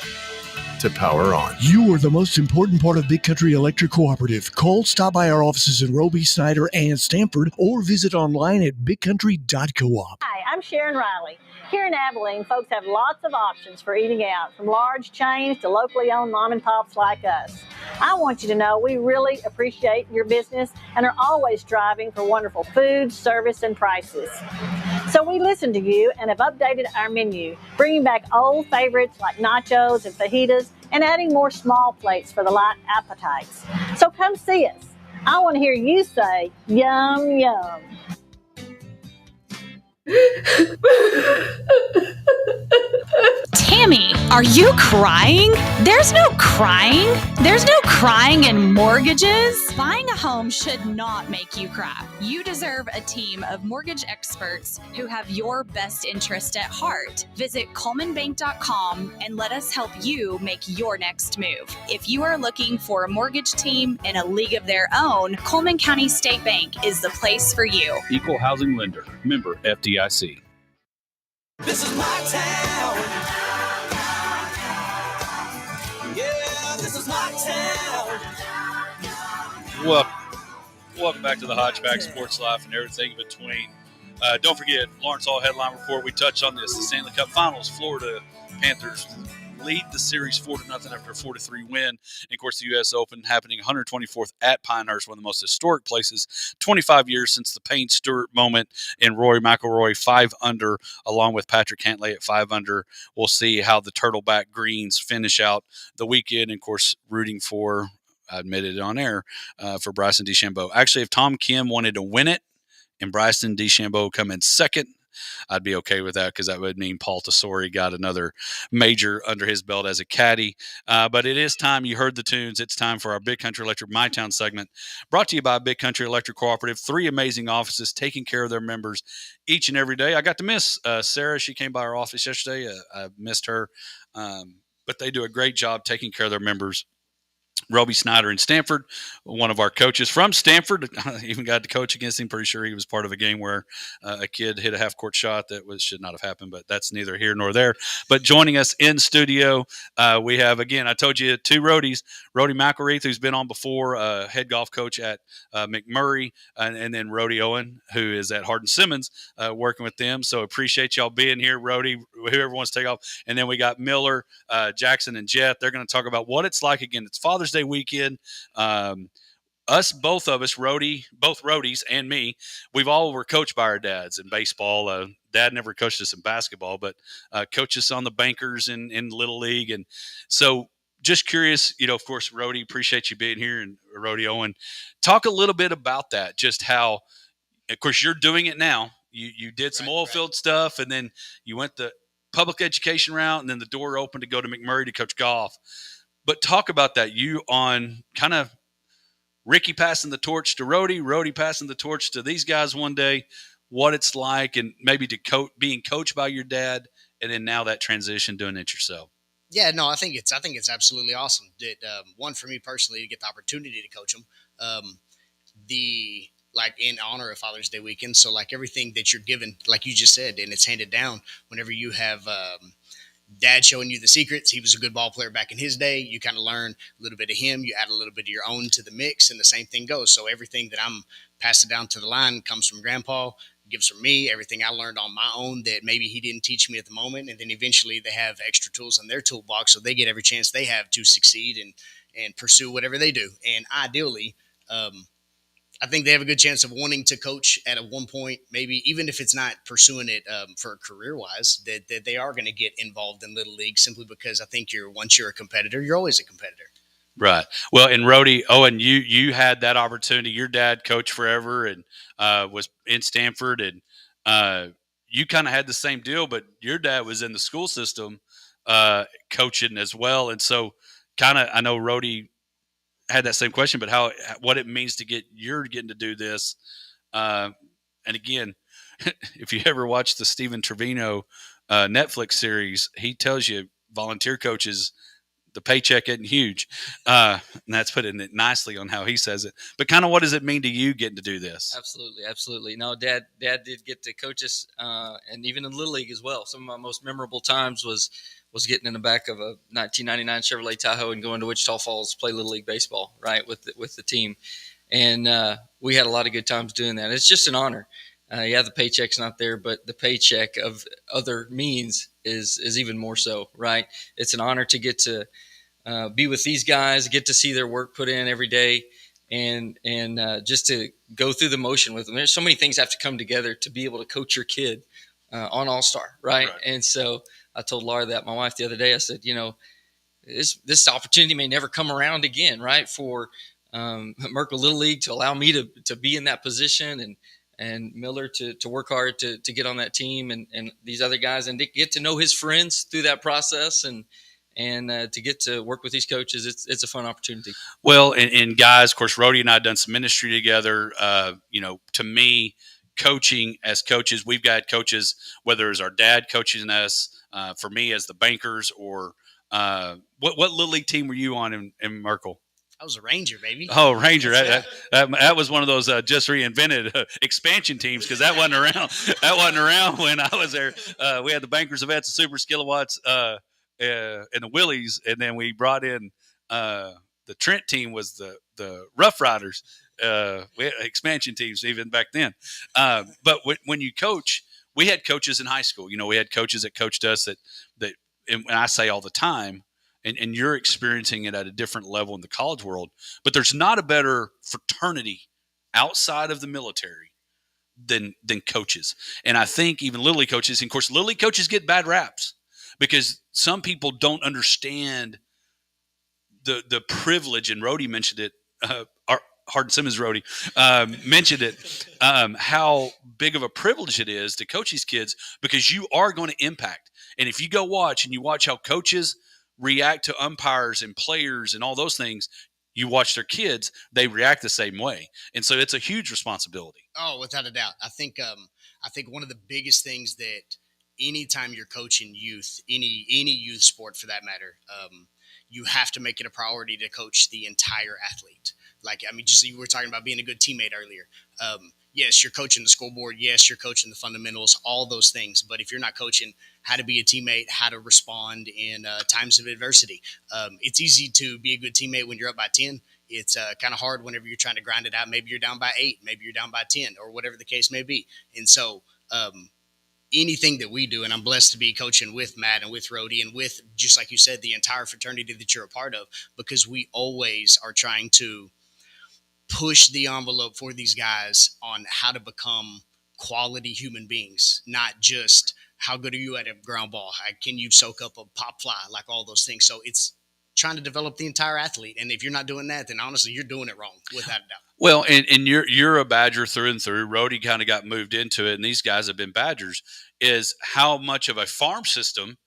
to power on. You are the most important part of Big Country Electric Cooperative. Call, stop by our offices in Roby, Snyder, and Stamford, or visit online at bigcountry.coop. Hi, I'm Sharon Riley. Here in Abilene, folks have lots of options for eating out, from large chains to locally owned mom and pops like us. I want you to know we really appreciate your business and are always striving for wonderful food, service, and prices. So we listened to you and have updated our menu, bringing back old favorites like nachos and fajitas and adding more small plates for the light appetites. So come see us. I want to hear you say, yum, yum. Tammy, are you crying? There's no crying. There's no crying in mortgages. Buying a home should not make you cry. You deserve a team of mortgage experts who have your best interest at heart. Visit ColemanBank.com and let us help you make your next move. If you are looking for a mortgage team in a league of their own, Coleman County State Bank is the place for you. Equal housing lender. Member FDIC. This is my town. Yeah, this is my town. Welcome back to the Hodge Pack Sports Life and everything in between. Don't forget, Lawrence Hall headline report. We touched on this. The Stanley Cup Finals, Florida Panthers lead the series 4-0 after a 4-3 win. And, of course, the U.S. Open happening 124th at Pinehurst, one of the most historic places. 25 years since the Payne Stewart moment in Rory McIlroy, 5 under, along with Patrick Cantlay at 5 under. We'll see how the Turtleback Greens finish out the weekend. And, of course, rooting for, I admitted it on air, for Bryson DeChambeau. Actually, if Tom Kim wanted to win it and Bryson DeChambeau come in second, I'd be okay with that because that would mean Paul Tesori got another major under his belt as a caddy. But it is time. You heard the tunes. It's time for our Big Country Electric My Town segment, brought to you by Big Country Electric Cooperative. 3 amazing offices taking care of their members each and every day. I got to miss Sarah. She came by our office yesterday. I missed her. But they do a great job taking care of their members. Roby Snyder in Stanford, one of our coaches from Stanford. I even got to coach against him. Pretty sure he was part of a game where a kid hit a half-court shot that should not have happened, but that's neither here nor there. But joining us in studio, we have, again, I told you, 2 roadies. Rody McElreath, who's been on before, head golf coach at McMurray, and then Rody Owen, who is at Hardin Simmons, working with them. So appreciate y'all being here, Rody, whoever wants to take off. And then we got Miller, Jackson, and Jeff. They're going to talk about what it's like. Again, it's Father's Day weekend. Both of us, both roadies and me, we've all were coached by our dads in baseball. Dad never coached us in basketball, but coached us on the bankers in Little League. And so just curious, of course, Rody, appreciate you being here, and Rody Owen, talk a little bit about that, just how, of course, you're doing it now. You did some oil field stuff, and then you went the public education route, and then the door opened to go to McMurray to coach golf. But talk about that. You on kind of Ricky passing the torch to Rody, Rody passing the torch to these guys one day, what it's like, and maybe to being coached by your dad, and then now that transition doing it yourself. Yeah, no, I think it's absolutely awesome. One, for me personally, to get the opportunity to coach them, in honor of Father's Day weekend. So like everything that you're given, like you just said, and it's handed down whenever you have dad showing you the secrets. He was a good ball player back in his day. You kind of learn a little bit of him. You add a little bit of your own to the mix, and the same thing goes. So everything that I'm passing down to the line comes from Grandpa, gives from me. Everything I learned on my own that maybe he didn't teach me at the moment, and then eventually they have extra tools in their toolbox, so they get every chance they have to succeed and pursue whatever they do. And ideally, I think they have a good chance of wanting to coach at one point, maybe even if it's not pursuing it for career-wise, that they are going to get involved in Little League, simply because I think once you're a competitor, you're always a competitor. Right. Well, and Rody, and you had that opportunity. Your dad coached forever and was in Stanford, and you kind of had the same deal, but your dad was in the school system coaching as well. And so kind of, I know Rody had that same question, but what it means to you're getting to do this. And again, if you ever watch the Steven Trevino Netflix series, he tells you volunteer coaches, the paycheck isn't huge. And that's putting it nicely on how he says it. But kind of what does it mean to you getting to do this? Absolutely. No, Dad did get to coach us, and even in Little League as well. Some of my most memorable times was getting in the back of a 1999 Chevrolet Tahoe and going to Wichita Falls to play Little League baseball, right, with the team. And we had a lot of good times doing that. It's just an honor. The paycheck's not there, but the paycheck of other means is even more so, right? It's an honor to get to be with these guys, get to see their work put in every day, and just to go through the motion with them. There's so many things have to come together to be able to coach your kid on All-Star, right? And so I told Laura that, my wife, the other day. I said, this opportunity may never come around again, right? For Merkle Little League to allow me to be in that position, and Miller to work hard to get on that team, and these other guys, and to get to know his friends through that process, and to get to work with these coaches. It's a fun opportunity. Well, and guys, of course, Rhodey and I have done some ministry together. To me, coaching as coaches, we've got coaches, whether it's our dad coaching us, for me as the bankers, or what Little League team were you on in Merkle? I was a Ranger, baby. Oh, Ranger. That was one of those just reinvented expansion teams, because that wasn't around. That wasn't around when I was there. We had the Bankers of Vets, the Super Skillowatts, and the Willies, and then we brought in the Trent team was the Rough Riders. We had expansion teams even back then. But when you coach, we had coaches in high school. We had coaches that coached us that and I say all the time, and you're experiencing it at a different level in the college world, but there's not a better fraternity outside of the military than coaches. And I think even Little League coaches, and of course, Little League coaches get bad raps because some people don't understand the privilege, and Rhodey mentioned it, Hardin Simmons Rhodey mentioned it, how big of a privilege it is to coach these kids, because you are going to impact. And if you go watch how coaches react to umpires and players and all those things, you watch their kids, they react the same way. And so it's a huge responsibility. Oh, without a doubt. I think one of the biggest things that anytime you're coaching youth, any youth sport for that matter, you have to make it a priority to coach the entire athlete. Just you were talking about being a good teammate earlier. Yes, you're coaching the scoreboard. Yes, you're coaching the fundamentals, all those things. But if you're not coaching how to be a teammate, how to respond in times of adversity, it's easy to be a good teammate when you're up by 10. It's kind of hard whenever you're trying to grind it out. Maybe you're down by 8, maybe you're down by 10, or whatever the case may be. And so anything that we do, and I'm blessed to be coaching with Matt and with Rhodey and with, just like you said, the entire fraternity that you're a part of, because we always are trying to push the envelope for these guys on how to become quality human beings, not just how good are you at a ground ball, can you soak up a pop fly, like all those things. So it's trying to develop the entire athlete. And if you're not doing that, then honestly, you're doing it wrong, without a doubt. Well, and you're a Badger through and through. Rhodey kind of got moved into it, and these guys have been Badgers. Is how much of a farm system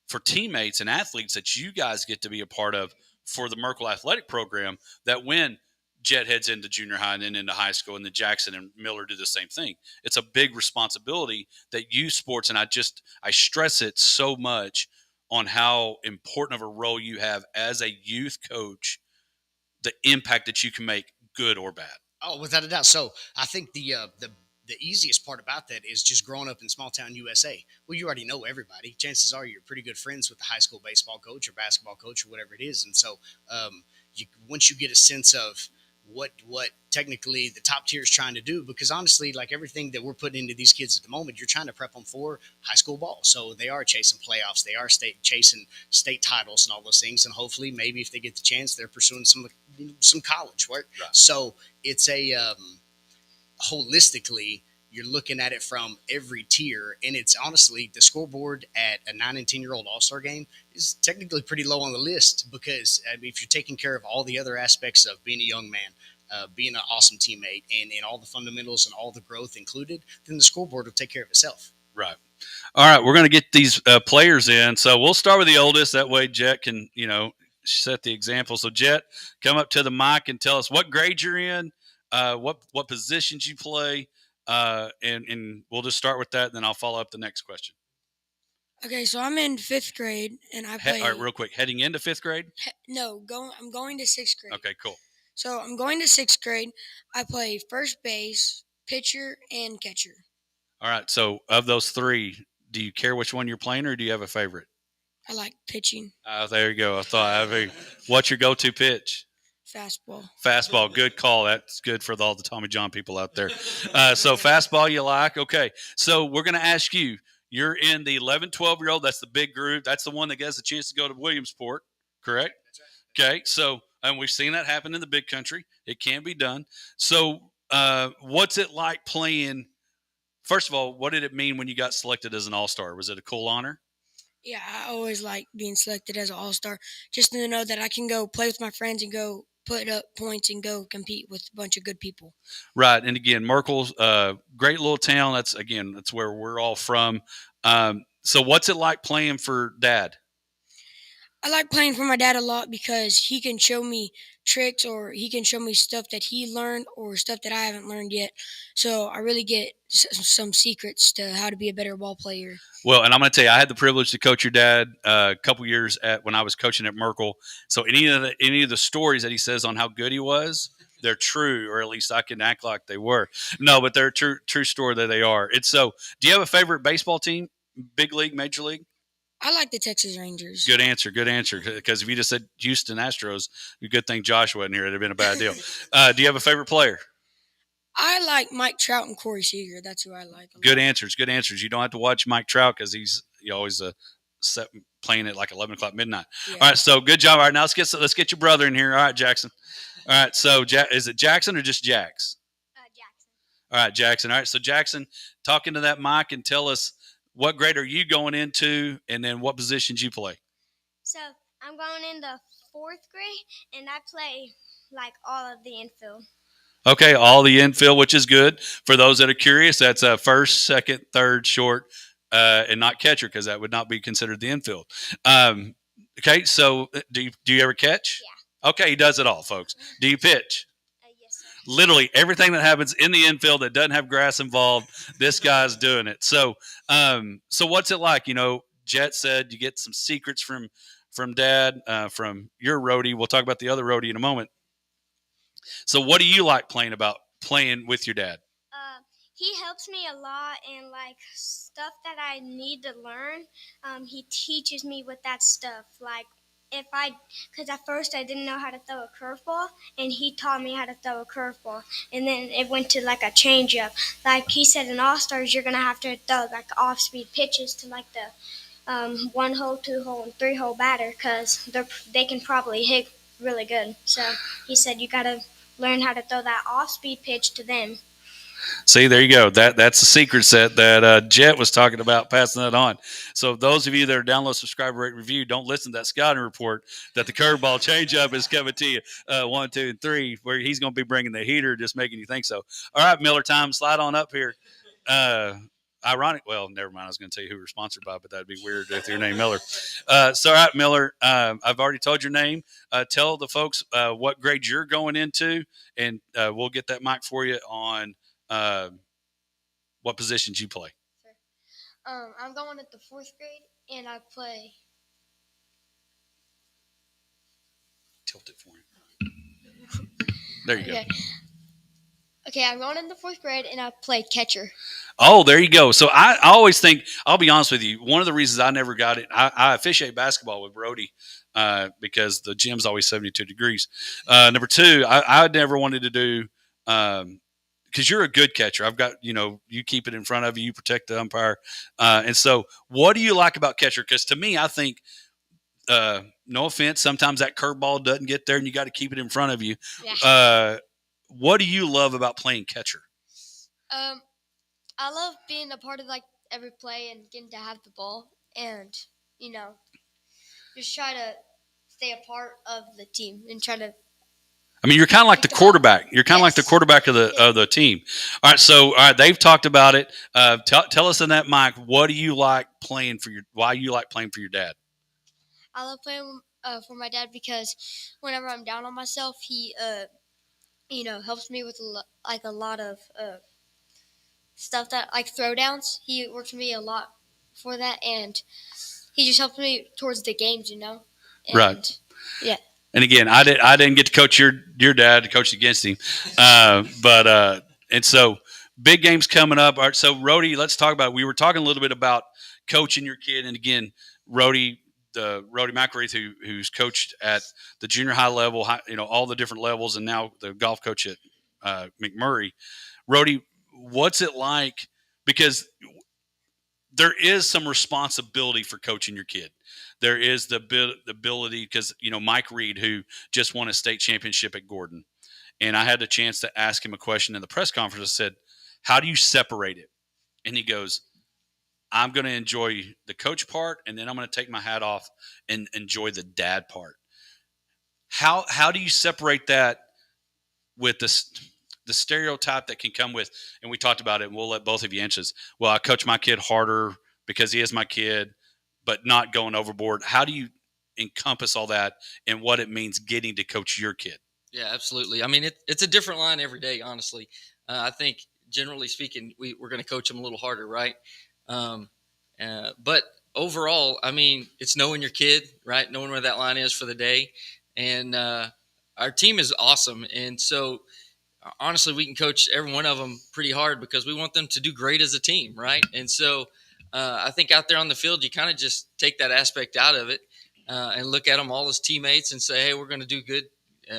for teammates and athletes that you guys get to be a part of for the Merkle athletic program, that when Jet heads into junior high and then into high school, and then Jackson and Miller do the same thing. It's a big responsibility that youth sports, and I stress it so much on how important of a role you have as a youth coach, the impact that you can make, good or bad. Oh, without a doubt. So I think the easiest part about that is just growing up in small town USA. Well, you already know everybody. Chances are you're pretty good friends with the high school baseball coach or basketball coach or whatever it is. And so once you get a sense of what technically the top tier is trying to do, because honestly, like everything that we're putting into these kids at the moment, you're trying to prep them for high school ball. So they are chasing playoffs. They are chasing state titles and all those things. And hopefully maybe if they get the chance, they're pursuing some college work. Right. So it's holistically, you're looking at it from every tier, and it's honestly the scoreboard at a 9 and 10-year-old all-star game is technically pretty low on the list, because if you're taking care of all the other aspects of being a young man, being an awesome teammate, and all the fundamentals and all the growth included, then the scoreboard will take care of itself. Right. All right, we're going to get these players in. So we'll start with the oldest. That way Jet can, set the example. So, Jet, come up to the mic and tell us what grade you're in, what positions you play, and we'll just start with that, and then I'll follow up the next question. Okay, so I'm in 5th grade, and I play. All right, real quick, heading into 5th grade? I'm going to 6th grade. Okay, cool. So I'm going to 6th grade. I play first base, pitcher, and catcher. All right, so of those three, do you care which one you're playing, or do you have a favorite? I like pitching. There you go. What's your go-to pitch? Fastball. Fastball, good call. That's good for all the Tommy John people out there. So fastball you like? Okay. So we're going to ask you, you're in the 11, 12-year-old. That's the big group. That's the one that gets a chance to go to Williamsport, correct? That's right. Okay. So, and we've seen that happen in the big country. It can be done. So what's it like playing? First of all, what did it mean when you got selected as an all-star? Was it a cool honor? Yeah, I always like being selected as an all-star, just to know that I can go play with my friends and go put up points and go compete with a bunch of good people. Right. And again, Merkel's great little town. That's where we're all from. So what's it like playing for Dad? I like playing for my dad a lot because he can show me tricks, or he can show me stuff that he learned or stuff that I haven't learned yet. So I really get some secrets to how to be a better ball player. Well, and I'm going to tell you, I had the privilege to coach your dad a couple years when I was coaching at Merkel. So any of the stories that he says on how good he was, they're true, or at least I can act like they were. No, but they're true story that they are. It's so. Do you have a favorite baseball team? Big league, major league? I like the Texas Rangers. Good answer. Because if you just said Houston Astros, good thing Josh wasn't here. It'd have been a bad deal. Do you have a favorite player? I like Mike Trout and Corey Seager. That's who I like. Good answers. You don't have to watch Mike Trout because he's always playing at like 11 o'clock midnight. Yeah. All right, so good job. All right, now let's get your brother in here. All right, Jackson. All right, so is it Jackson or just Jax? Jackson. All right, Jackson. All right, so Jackson, talk into that mic and tell us what grade are you going into, and then what positions you play. So I'm going into 4th grade, and I play like all of the infield. Okay, all the infield, which is good. For those that are curious, that's first, second, third, short, and not catcher, because that would not be considered the infield. Okay, so do you ever catch? Yeah. Okay, he does it all, folks. Do you pitch? Yes, sir. Literally everything that happens in the infield that doesn't have grass involved, this guy's doing it. So, so what's it like? Jet said you get some secrets from Dad, from your roadie. We'll talk about the other roadie in a moment. So what do you like playing with your dad? He helps me a lot, and like stuff that I need to learn, he teaches me with that stuff. Like because at first I didn't know how to throw a curveball, and he taught me how to throw a curveball, and then it went to like a changeup. Like he said, in All Stars, you're gonna have to throw like off-speed pitches to like the 1-hole, 2-hole, and 3-hole batter, because they can probably hit really good. So he said you gotta learn how to throw that off-speed pitch to them. See, there you go. That's the secret set that Jet was talking about, passing that on. So those of you that are download, subscribe, rate, review, don't listen to that scouting report that the curveball changeup is coming to you 1, 2, and 3, where he's going to be bringing the heater, just making you think so. All right, Miller time, slide on up here. Ironic. Well, never mind. I was going to tell you who we're sponsored by, but that'd be weird with your name, Miller. So, all right, Miller, I've already told your name. Tell the folks what grade you're going into, and we'll get that mic for you on what positions you play. Sure. I'm going at the 4th grade, and I play. Tilt it for him. There you go. Okay, I'm going in the 4th grade, and I play catcher. Oh, there you go. So I always think, I'll be honest with you, one of the reasons I never got it, I officiate basketball with Brody because the gym's always 72 degrees. Number 2, I never wanted to do because you're a good catcher. I've got, you keep it in front of you, you protect the umpire. And so what do you like about catcher? Because to me, I think, no offense, sometimes that curveball doesn't get there and you got to keep it in front of you. Yeah. What do you love about playing catcher? I love being a part of like every play and getting to have the ball and, just try to stay a part of the team and try to. I mean, you're kind of like the quarterback. You're kind of like the quarterback of the team. All right, so they've talked about it. Tell us in that mic, why you like playing for your dad? I love playing for my dad because whenever I'm down on myself, he helps me with a lot of stuff that like throwdowns. He works with me a lot for that, and he just helps me towards the games, And, Right. Yeah. And again, I didn't get to coach your dad, to coach against him, and so big games coming up. All right, so Rhodey, let's talk about. We were talking a little bit about coaching your kid, and again, Rhodey McElreath, who's coached at the junior high level, all the different levels, and now the golf coach at McMurray. Rhodey, what's it like? Because there is some responsibility for coaching your kid. There is the ability because Mike Reed, who just won a state championship at Gordon, and I had the chance to ask him a question in the press conference. I said, "How do you separate it?" And he goes, "I'm going to enjoy the coach part, and then I'm going to take my hat off and enjoy the dad part." How do you separate that with the stereotype that can come with? And we talked about it, and we'll let both of you answer this. Well, I coach my kid harder because he is my kid, but not going overboard. How do you encompass all that and what it means getting to coach your kid? Yeah, absolutely. I mean, it's a different line every day, honestly. I think generally speaking, we're going to coach them a little harder, right? But overall, I mean, it's knowing your kid, right? Knowing where that line is for the day. And our team is awesome. And so, honestly, we can coach every one of them pretty hard because we want them to do great as a team, right? And so I think out there on the field, you kind of just take that aspect out of it and look at them all as teammates and say, hey, we're going to do good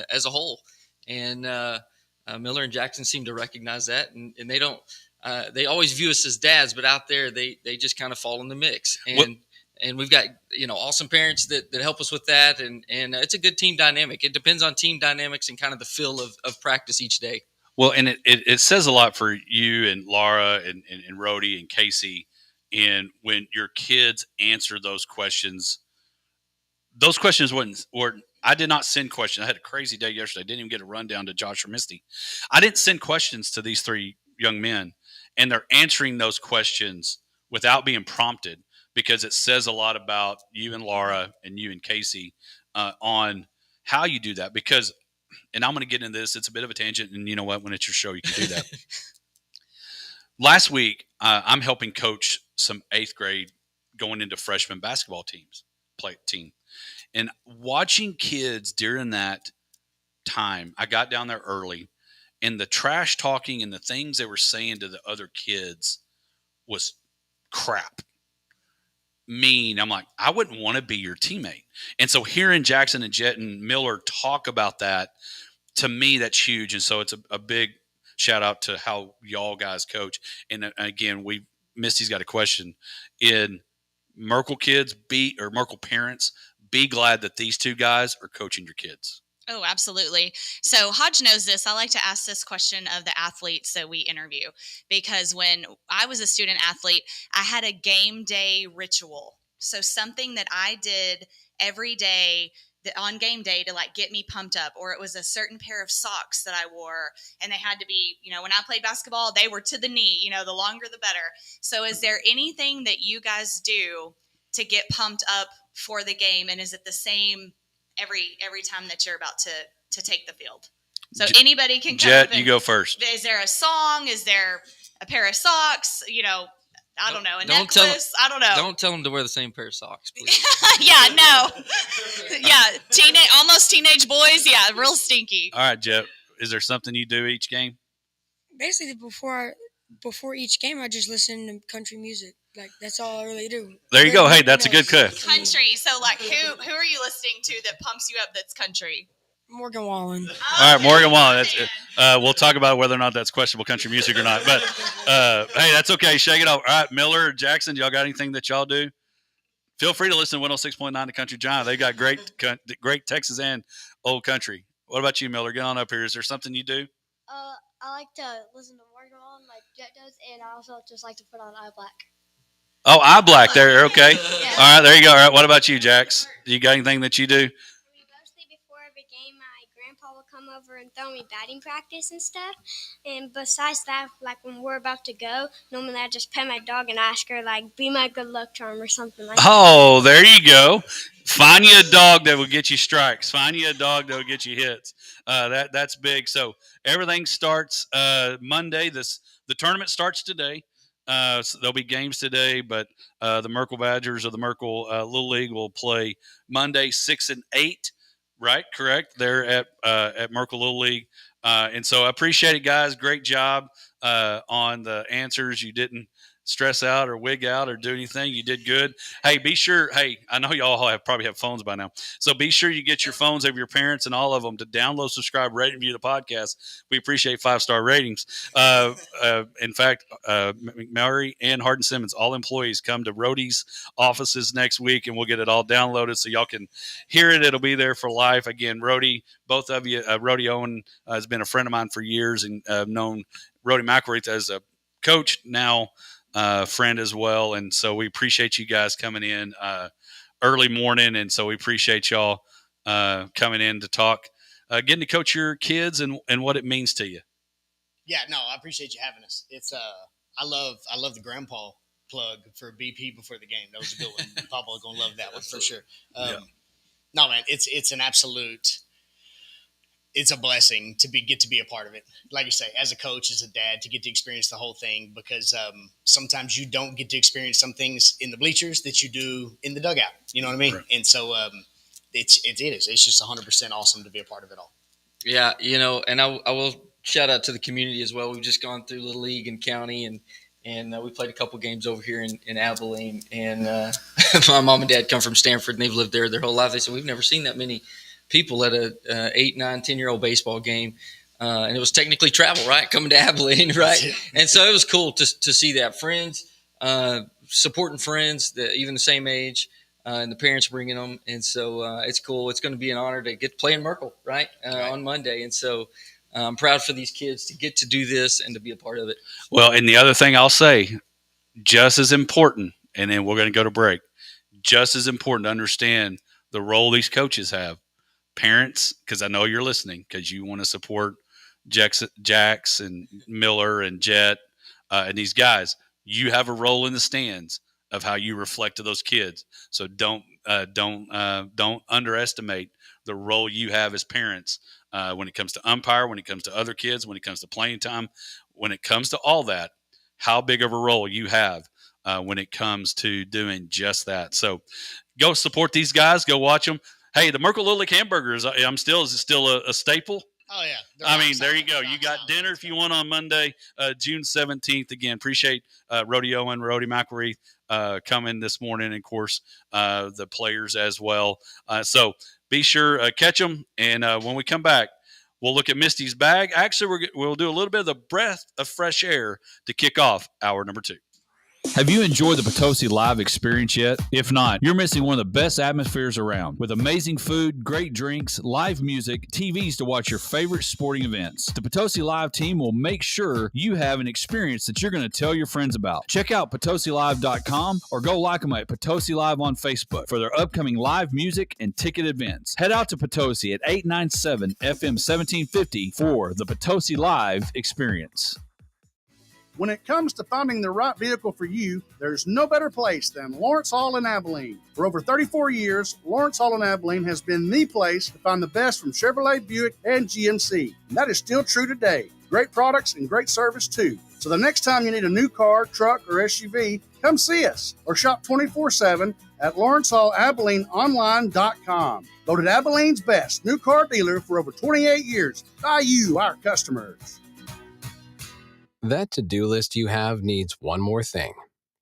as a whole. And Miller and Jackson seem to recognize that, and they don't. They always view us as dads, but out there they just kind of fall in the mix. And we've got awesome parents that help us with that, and it's a good team dynamic. It depends on team dynamics and kind of the feel of practice each day. Well, and it says a lot for you and Laura and Rhodey and Casey, and when your kids answer those questions weren't. I did not send questions. I had a crazy day yesterday. I didn't even get a rundown to Josh or Misty. I didn't send questions to these three young men, and they're answering those questions without being prompted, because it says a lot about you and Laura and you and Casey on how you do that. Because, and I'm going to get into this, it's a bit of a tangent, and you know what? When it's your show, you can do that. Last week, I'm helping coach some 8th grade going into freshman basketball team. And watching kids during that time, I got down there early, and the trash talking and the things they were saying to the other kids was crap. Mean. I'm like, I wouldn't want to be your teammate. And so hearing Jackson and Jet and Miller talk about that, to me, that's huge. And so it's a big shout out to how y'all guys coach. And again, Misty's got a question. In Merkel kids, Merkel parents, be glad that these two guys are coaching your kids. Oh, absolutely. So Hodge knows this. I like to ask this question of the athletes that we interview, because when I was a student athlete, I had a game day ritual. So something that I did every day on game day to like get me pumped up, or it was a certain pair of socks that I wore, and they had to be, when I played basketball, they were to the knee, the longer the better. So is there anything that you guys do to get pumped up for the game, and is it the same every time that you're about to take the field? So anybody can come Jet, you go first. Is there a song? Is there a pair of socks? I don't know. A necklace? I don't know. Don't tell them to wear the same pair of socks, please. Yeah, no. Yeah, almost teenage boys. Yeah, real stinky. All right, Jet, is there something you do each game? Basically, before each game, I just listen to country music. Like, that's all I really do. There you go. Hey, that's a good cut. Country. So, like, who are you listening to that pumps you up that's country? Morgan Wallen. All right, Morgan Wallen. We'll talk about whether or not that's questionable country music or not. But, hey, that's okay. Shake it off. All right, Miller, Jackson, y'all got anything that y'all do? Feel free to listen to 106.9 to Country Giant. They got great Texas and old country. What about you, Miller? Get on up here. Is there something you do? I like to listen to Morgan Wallen like Jet does, and I also just like to put on eye black. Oh, eye black there. Okay. Yeah. All right, there you go. All right, what about you, Jax? You got anything that you do? Mostly before every game, my grandpa will come over and throw me batting practice and stuff. And besides that, like when we're about to go, normally I just pet my dog and ask her, like, be my good luck charm or something like that. Oh, there you go. Find you a dog that will get you strikes. Find you a dog that will get you hits. That's big. So everything starts Monday. The tournament starts today. So there'll be games today, but the Merkle Badgers of the Merkle Little League will play Monday 6 and 8. Right, correct. They're at Merkle Little League, and so I appreciate it, guys. Great job on the answers. You didn't stress out or wig out or do anything. You did good. Hey, be sure. Hey, I know y'all probably have phones by now, so be sure you get your phones of your parents and all of them to download, subscribe, rate, and view the podcast. We appreciate 5-star ratings. In fact, McMurray and Hardin Simmons, all employees, come to Rhodey's offices next week, and we'll get it all downloaded so y'all can hear it. It'll be there for life. Again, Rhodey, both of you, Rhodey Owen has been a friend of mine for years, and known Rhodey McElreath as a coach now. Friend as well, and so we appreciate you guys coming in early morning, and so we appreciate y'all coming in to talk, getting to coach your kids and what it means to you. Yeah, no, I appreciate you having us. It's I love the grandpa plug for BP before the game. That was a good one. Papa's gonna love that one for sure. No, man, it's an absolute. It's a blessing to get to be a part of it. Like you say, as a coach, as a dad, to get to experience the whole thing, because sometimes you don't get to experience some things in the bleachers that you do in the dugout. You know what I mean? Right. And so it is. It's just 100% awesome to be a part of it all. Yeah, and I will shout out to the community as well. We've just gone through Little League and County, and we played a couple games over here in Abilene. And my mom and dad come from Stanford, and they've lived there their whole life. They said, we've never seen that many people at a 8, 9, 10-year-old baseball game. And it was technically travel, right? Coming to Abilene, right? And so it was cool to see that. Friends, supporting friends, even the same age, and the parents bringing them. And so it's cool. It's going to be an honor to get to play in Merkle, right, on Monday. And so I'm proud for these kids to get to do this and to be a part of it. Well, and the other thing I'll say, just as important, and then we're going to go to break, just as important to understand the role these coaches have. Parents, because I know you're listening, because you want to support Jax and Miller and Jet and these guys. You have a role in the stands of how you reflect to those kids. So don't underestimate the role you have as parents when it comes to umpire, when it comes to other kids, when it comes to playing time, when it comes to all that. How big of a role you have when it comes to doing just that. So go support these guys. Go watch them. Hey, the Merkle Little League hamburgers, is it still a staple? Oh, yeah. I mean, there you go. You got dinner if you want on Monday, June 17th. Again, appreciate Rhodey Owen, Rhodey McElreath coming this morning, and, of course, the players as well. So be sure, catch them, and when we come back, we'll look at Misty's bag. Actually, we'll do a little bit of the breath of fresh air to kick off hour number 2. Have you enjoyed the Potosi Live experience yet? If not, you're missing one of the best atmospheres around. With amazing food, great drinks, live music, TVs to watch your favorite sporting events. The Potosi Live team will make sure you have an experience that you're going to tell your friends about. Check out PotosiLive.com or go like them at Potosi Live on Facebook for their upcoming live music and ticket events. Head out to Potosi at 897 FM 1750 for the Potosi Live experience. When it comes to finding the right vehicle for you, there's no better place than Lawrence Hall in Abilene. For over 34 years, Lawrence Hall in Abilene has been the place to find the best from Chevrolet, Buick, and GMC. And that is still true today. Great products and great service, too. So the next time you need a new car, truck, or SUV, come see us or shop 24/7 at LawrenceHallAbileneOnline.com. Voted Abilene's best new car dealer for over 28 years by you, our customers. That to-do list you have needs one more thing.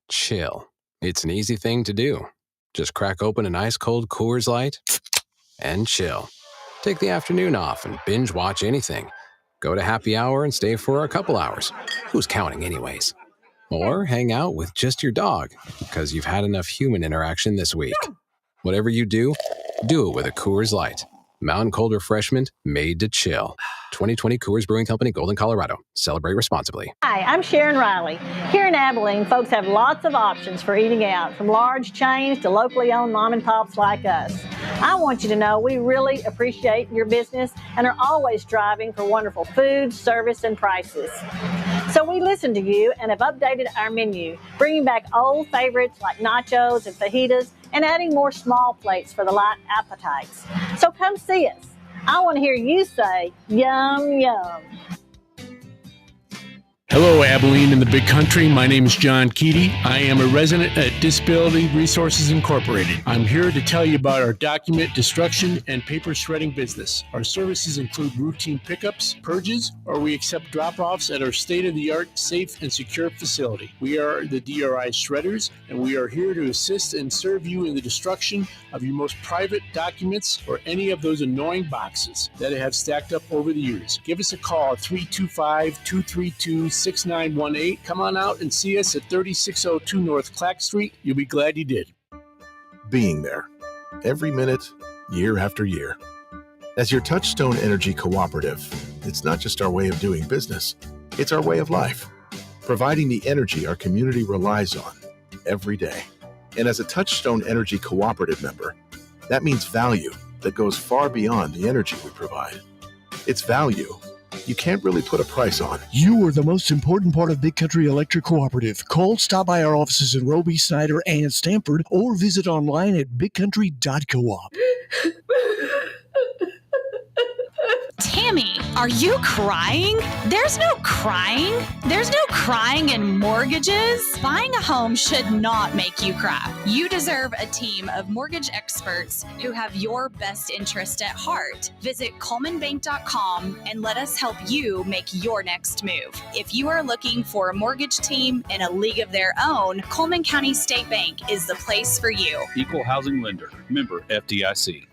Chill. It's an easy thing to do. Just crack open an ice-cold Coors Light and chill. Take the afternoon off and binge watch anything. Go to happy hour and stay for a couple hours. Who's counting anyways? Or hang out with just your dog because you've had enough human interaction this week. Whatever you do it with a Coors Light. Mountain cold refreshment made to chill. 2020 Coors Brewing Company, Golden, Colorado. Celebrate responsibly. Hi, I'm Sharon Riley. Here in Abilene, folks have lots of options for eating out, from large chains to locally owned mom and pops like us. I want you to know we really appreciate your business and are always striving for wonderful food, service, and prices. So we listened to you and have updated our menu, bringing back old favorites like nachos and fajitas and adding more small plates for the light appetites. So come see us. I want to hear you say, yum, yum. Hello, Abilene and the Big Country. My name is John Keaty. I am a resident at Disability Resources Incorporated. I'm here to tell you about our document destruction and paper shredding business. Our services include routine pickups, purges, or we accept drop-offs at our state-of-the-art, safe, and secure facility. We are the DRI Shredders, and we are here to assist and serve you in the destruction of your most private documents or any of those annoying boxes that have stacked up over the years. Give us a call at 325-232-6918. Come on out and see us at 3602 North Clack Street. You'll be glad you did. Being there, every minute, year after year. As your Touchstone Energy Cooperative, it's not just our way of doing business, it's our way of life, providing the energy our community relies on every day. And as a Touchstone Energy Cooperative member, that means value that goes far beyond the energy we provide. It's value you can't really put a price on. You are the most important part of Big Country Electric Cooperative. Call, stop by our offices in Roby, Snyder, and Stamford, or visit online at bigcountry.coop. Tammy, are you crying? There's no crying. There's no crying in mortgages. Buying a home should not make you cry. You deserve a team of mortgage experts who have your best interest at heart. Visit ColemanBank.com and let us help you make your next move. If you are looking for a mortgage team in a league of their own, Coleman County State Bank is the place for you. Equal housing lender. Member FDIC.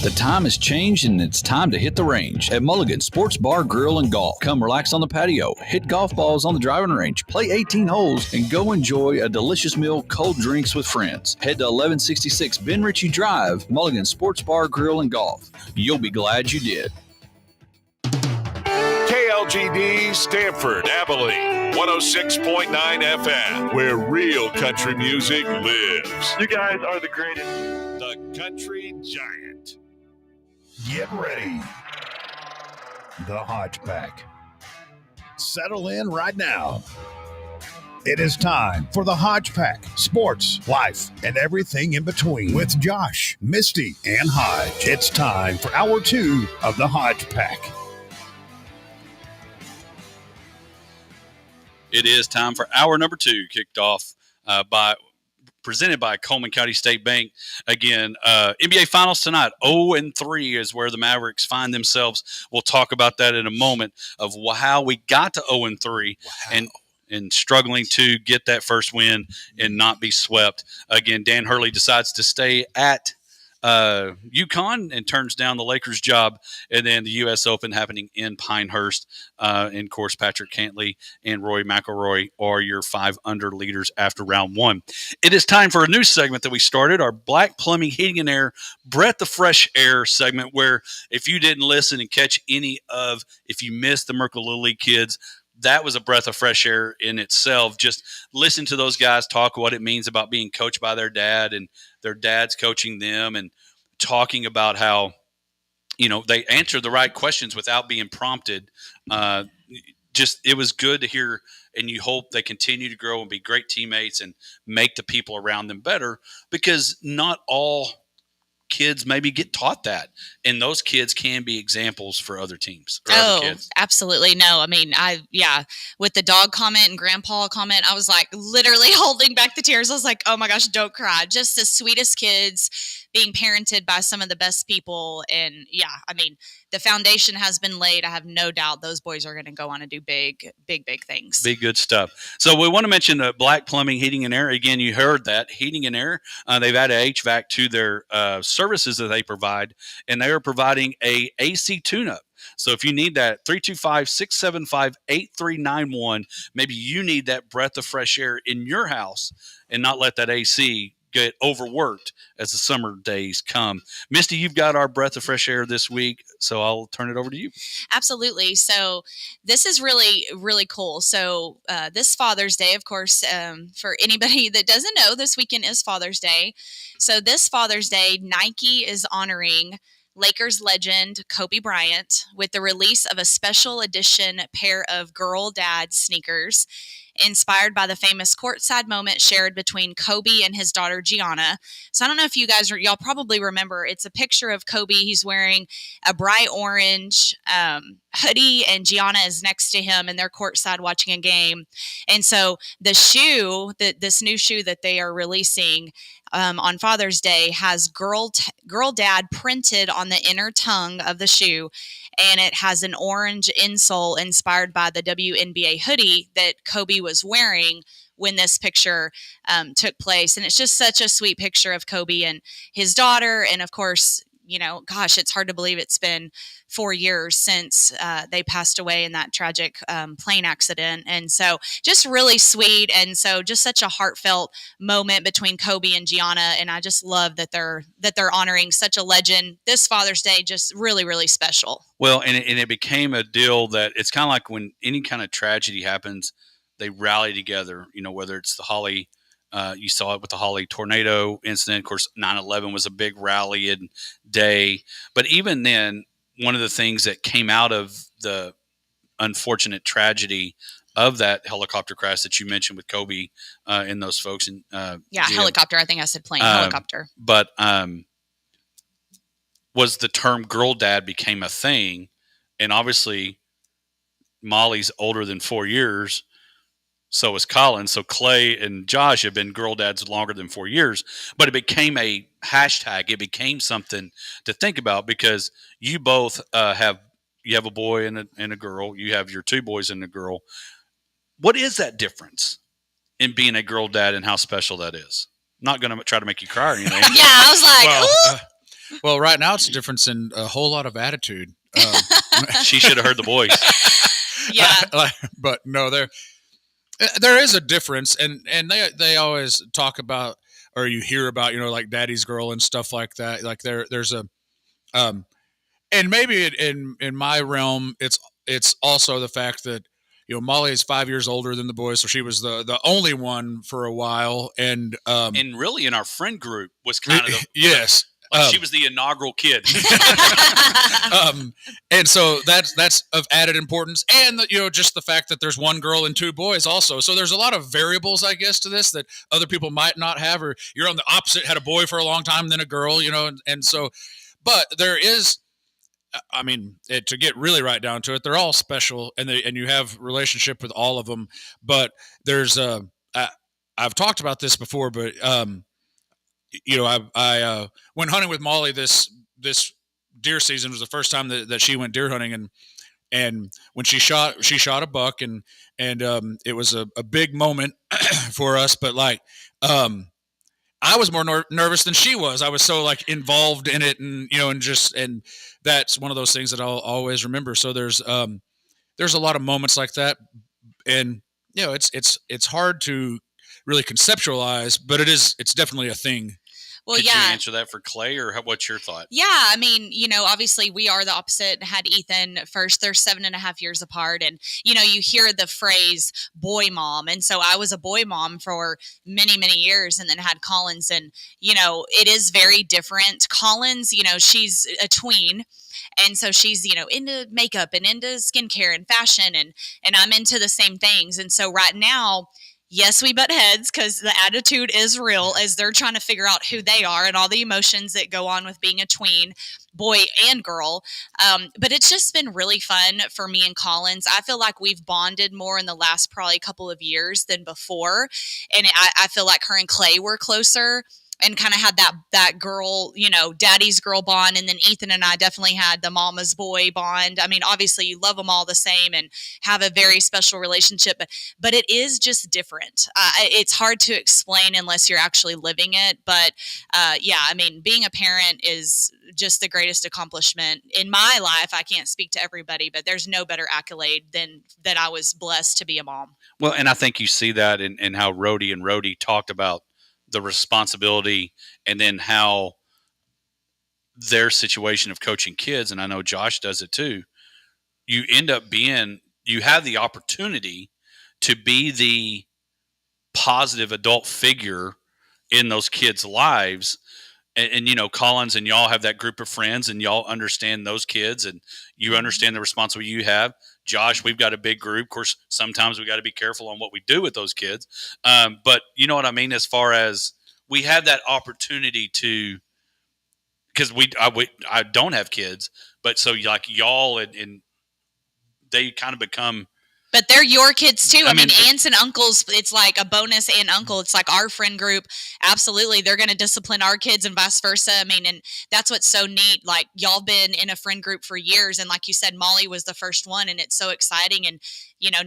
The time has changed and it's time to hit the range at Mulligan Sports Bar, Grill, and Golf. Come relax on the patio, hit golf balls on the driving range, play 18 holes, and go enjoy a delicious meal, cold drinks with friends. Head to 1166 Ben Ritchie Drive, Mulligan Sports Bar, Grill, and Golf. You'll be glad you did. KLGD Stanford, Abilene, 106.9 FM, where real country music lives. You guys are the greatest. The Country Giant. Get ready. The Hodge Pack. Settle in right now. It is time for the Hodge Pack. Sports, life, and everything in between. With Josh, Misty, and Hodge. It's time for Hour 2 of the Hodge Pack. It is time for hour number 2, kicked off presented by Coleman County State Bank. Again, NBA Finals tonight, 0-3 is where the Mavericks find themselves. We'll talk about that in a moment of how we got to 0-3 and struggling to get that first win and not be swept. Again, Dan Hurley decides to stay at UConn and turns down the Lakers job, and then the U.S. Open happening in Pinehurst. And of course, Patrick Cantley and Roy McIlroy are your 5 under leaders after round 1. It is time for a new segment that we started, our Black Plumbing, Heating and Air Breath of Fresh Air segment, where if you didn't listen and catch if you missed the Merkle Little League kids, that was a breath of fresh air in itself. Just listen to those guys talk what it means about being coached by their dad and their dad's coaching them, and talking about how, they answer the right questions without being prompted. It was good to hear, and you hope they continue to grow and be great teammates and make the people around them better, because not all kids maybe get taught that, and those kids can be examples for other teams or other kids. Absolutely. No, I mean, with the dog comment and grandpa comment, I was like literally holding back the tears. I was like, oh my gosh, don't cry. Just the sweetest kids being parented by some of the best people. And the foundation has been laid. I have no doubt those boys are going to go on and do big things. Big, good stuff. So we want to mention Black Plumbing, Heating and Air. Again, you heard that, Heating and Air. They've added HVAC to their services that they provide, and they are providing a AC tune-up. So if you need that, 325-675-8391, maybe you need that breath of fresh air in your house and not let that AC get overworked as the summer days come. Misty, you've got our breath of fresh air this week, so I'll turn it over to you. Absolutely. So this is really, really cool. So this Father's Day, of course, for anybody that doesn't know, this weekend is Father's Day. So this Father's Day, Nike is honoring Lakers legend Kobe Bryant with the release of a special edition pair of Girl Dad sneakers inspired by the famous courtside moment shared between Kobe and his daughter Gianna. So I don't know if y'all probably remember, it's a picture of Kobe. He's wearing a bright orange hoodie, and Gianna is next to him, and they're courtside watching a game. And so the shoe, this new shoe that they are releasing on Father's Day, has girl dad printed on the inner tongue of the shoe, and it has an orange insole inspired by the WNBA hoodie that Kobe was wearing when this picture took place. And it's just such a sweet picture of Kobe and his daughter. And of course, gosh, it's hard to believe it's been 4 years since they passed away in that tragic plane accident. And so just really sweet. And so just such a heartfelt moment between Kobe and Gianna. And I just love that they're honoring such a legend this Father's Day. Just really, really special. Well, and it became a deal that it's kind of like when any kind of tragedy happens, they rally together, whether it's the Holly, you saw it with the Holly tornado incident. Of course, 9/11 was a big rallying day. But even then, one of the things that came out of the unfortunate tragedy of that helicopter crash that you mentioned with Kobe and those folks. And helicopter. I think I said plane. Helicopter. But was the term girl dad became a thing. And obviously, Molly's older than 4 years. So is Colin. So Clay and Josh have been girl dads longer than 4 years. But it became a hashtag. It became something to think about because you both have a boy and a girl. You have your 2 boys and a girl. What is that difference in being a girl dad and how special that is? I'm not going to try to make you cry or anything. Yeah, I was like, well, right now it's a difference in a whole lot of attitude. She should have heard the voice. Yeah. But no, there is a difference, and they always talk about, or you hear about, like Daddy's Girl and stuff like that. Like there's a, and maybe in my realm, it's also the fact that Molly is 5 years older than the boys, so she was the only one for a while, and really in our friend group was kind of the yes. She was the inaugural kid. And so that's of added importance. And, just the fact that there's 1 girl and 2 boys also. So there's a lot of variables, I guess, to this that other people might not have, or you're on the opposite, had a boy for a long time, then a girl, and so, but there is, to get really right down to it, they're all special and you have relationship with all of them. But there's, I've talked about this before, but, I went hunting with Molly this deer season. Was the first time that she went deer hunting, and when she shot a buck, and it was a big moment for us. But I was more nervous than she was. I was so involved in it, and and that's one of those things that I'll always remember. So there's a lot of moments like that, and it's hard to really conceptualize, but it's definitely a thing. Well, Could you answer that for Clay, or what's your thought? Yeah, obviously we are the opposite. Had Ethan first. They're 7.5 years apart, and you hear the phrase "boy mom," and so I was a boy mom for many, many years, and then had Collins, and it is very different. Collins, she's a tween. And so she's, into makeup and into skincare and fashion, and I'm into the same things. And so right now, yes, we butt heads because the attitude is real as they're trying to figure out who they are and all the emotions that go on with being a tween, boy and girl. But it's just been really fun for me and Collins. I feel like we've bonded more in the last probably couple of years than before. And I feel like her and Clay were closer and kind of had that girl, daddy's girl bond. And then Ethan and I definitely had the mama's boy bond. Obviously you love them all the same and have a very special relationship, but it is just different. It's hard to explain unless you're actually living it. But being a parent is just the greatest accomplishment in my life. I can't speak to everybody, but there's no better accolade than that I was blessed to be a mom. Well, and I think you see that in how Rhodey and Rhodey talked about the responsibility, and then how their situation of coaching kids, and I know Josh does it too, you end up you have the opportunity to be the positive adult figure in those kids' lives. And Collins and y'all have that group of friends, and y'all understand those kids, and you understand the responsibility you have. Josh, we've got a big group. Of course, sometimes we got to be careful on what we do with those kids. But you know what I mean? As far as we have that opportunity to, because I don't have kids, but so like y'all and they kind of become. But they're your kids too. I mean, mean, aunts and uncles, it's like a bonus aunt uncle. It's like our friend group. Absolutely. They're going to discipline our kids and vice versa. I mean, and that's what's so neat. Like, y'all been in a friend group for years. And like you said, Molly was the first one, and it's so exciting. And,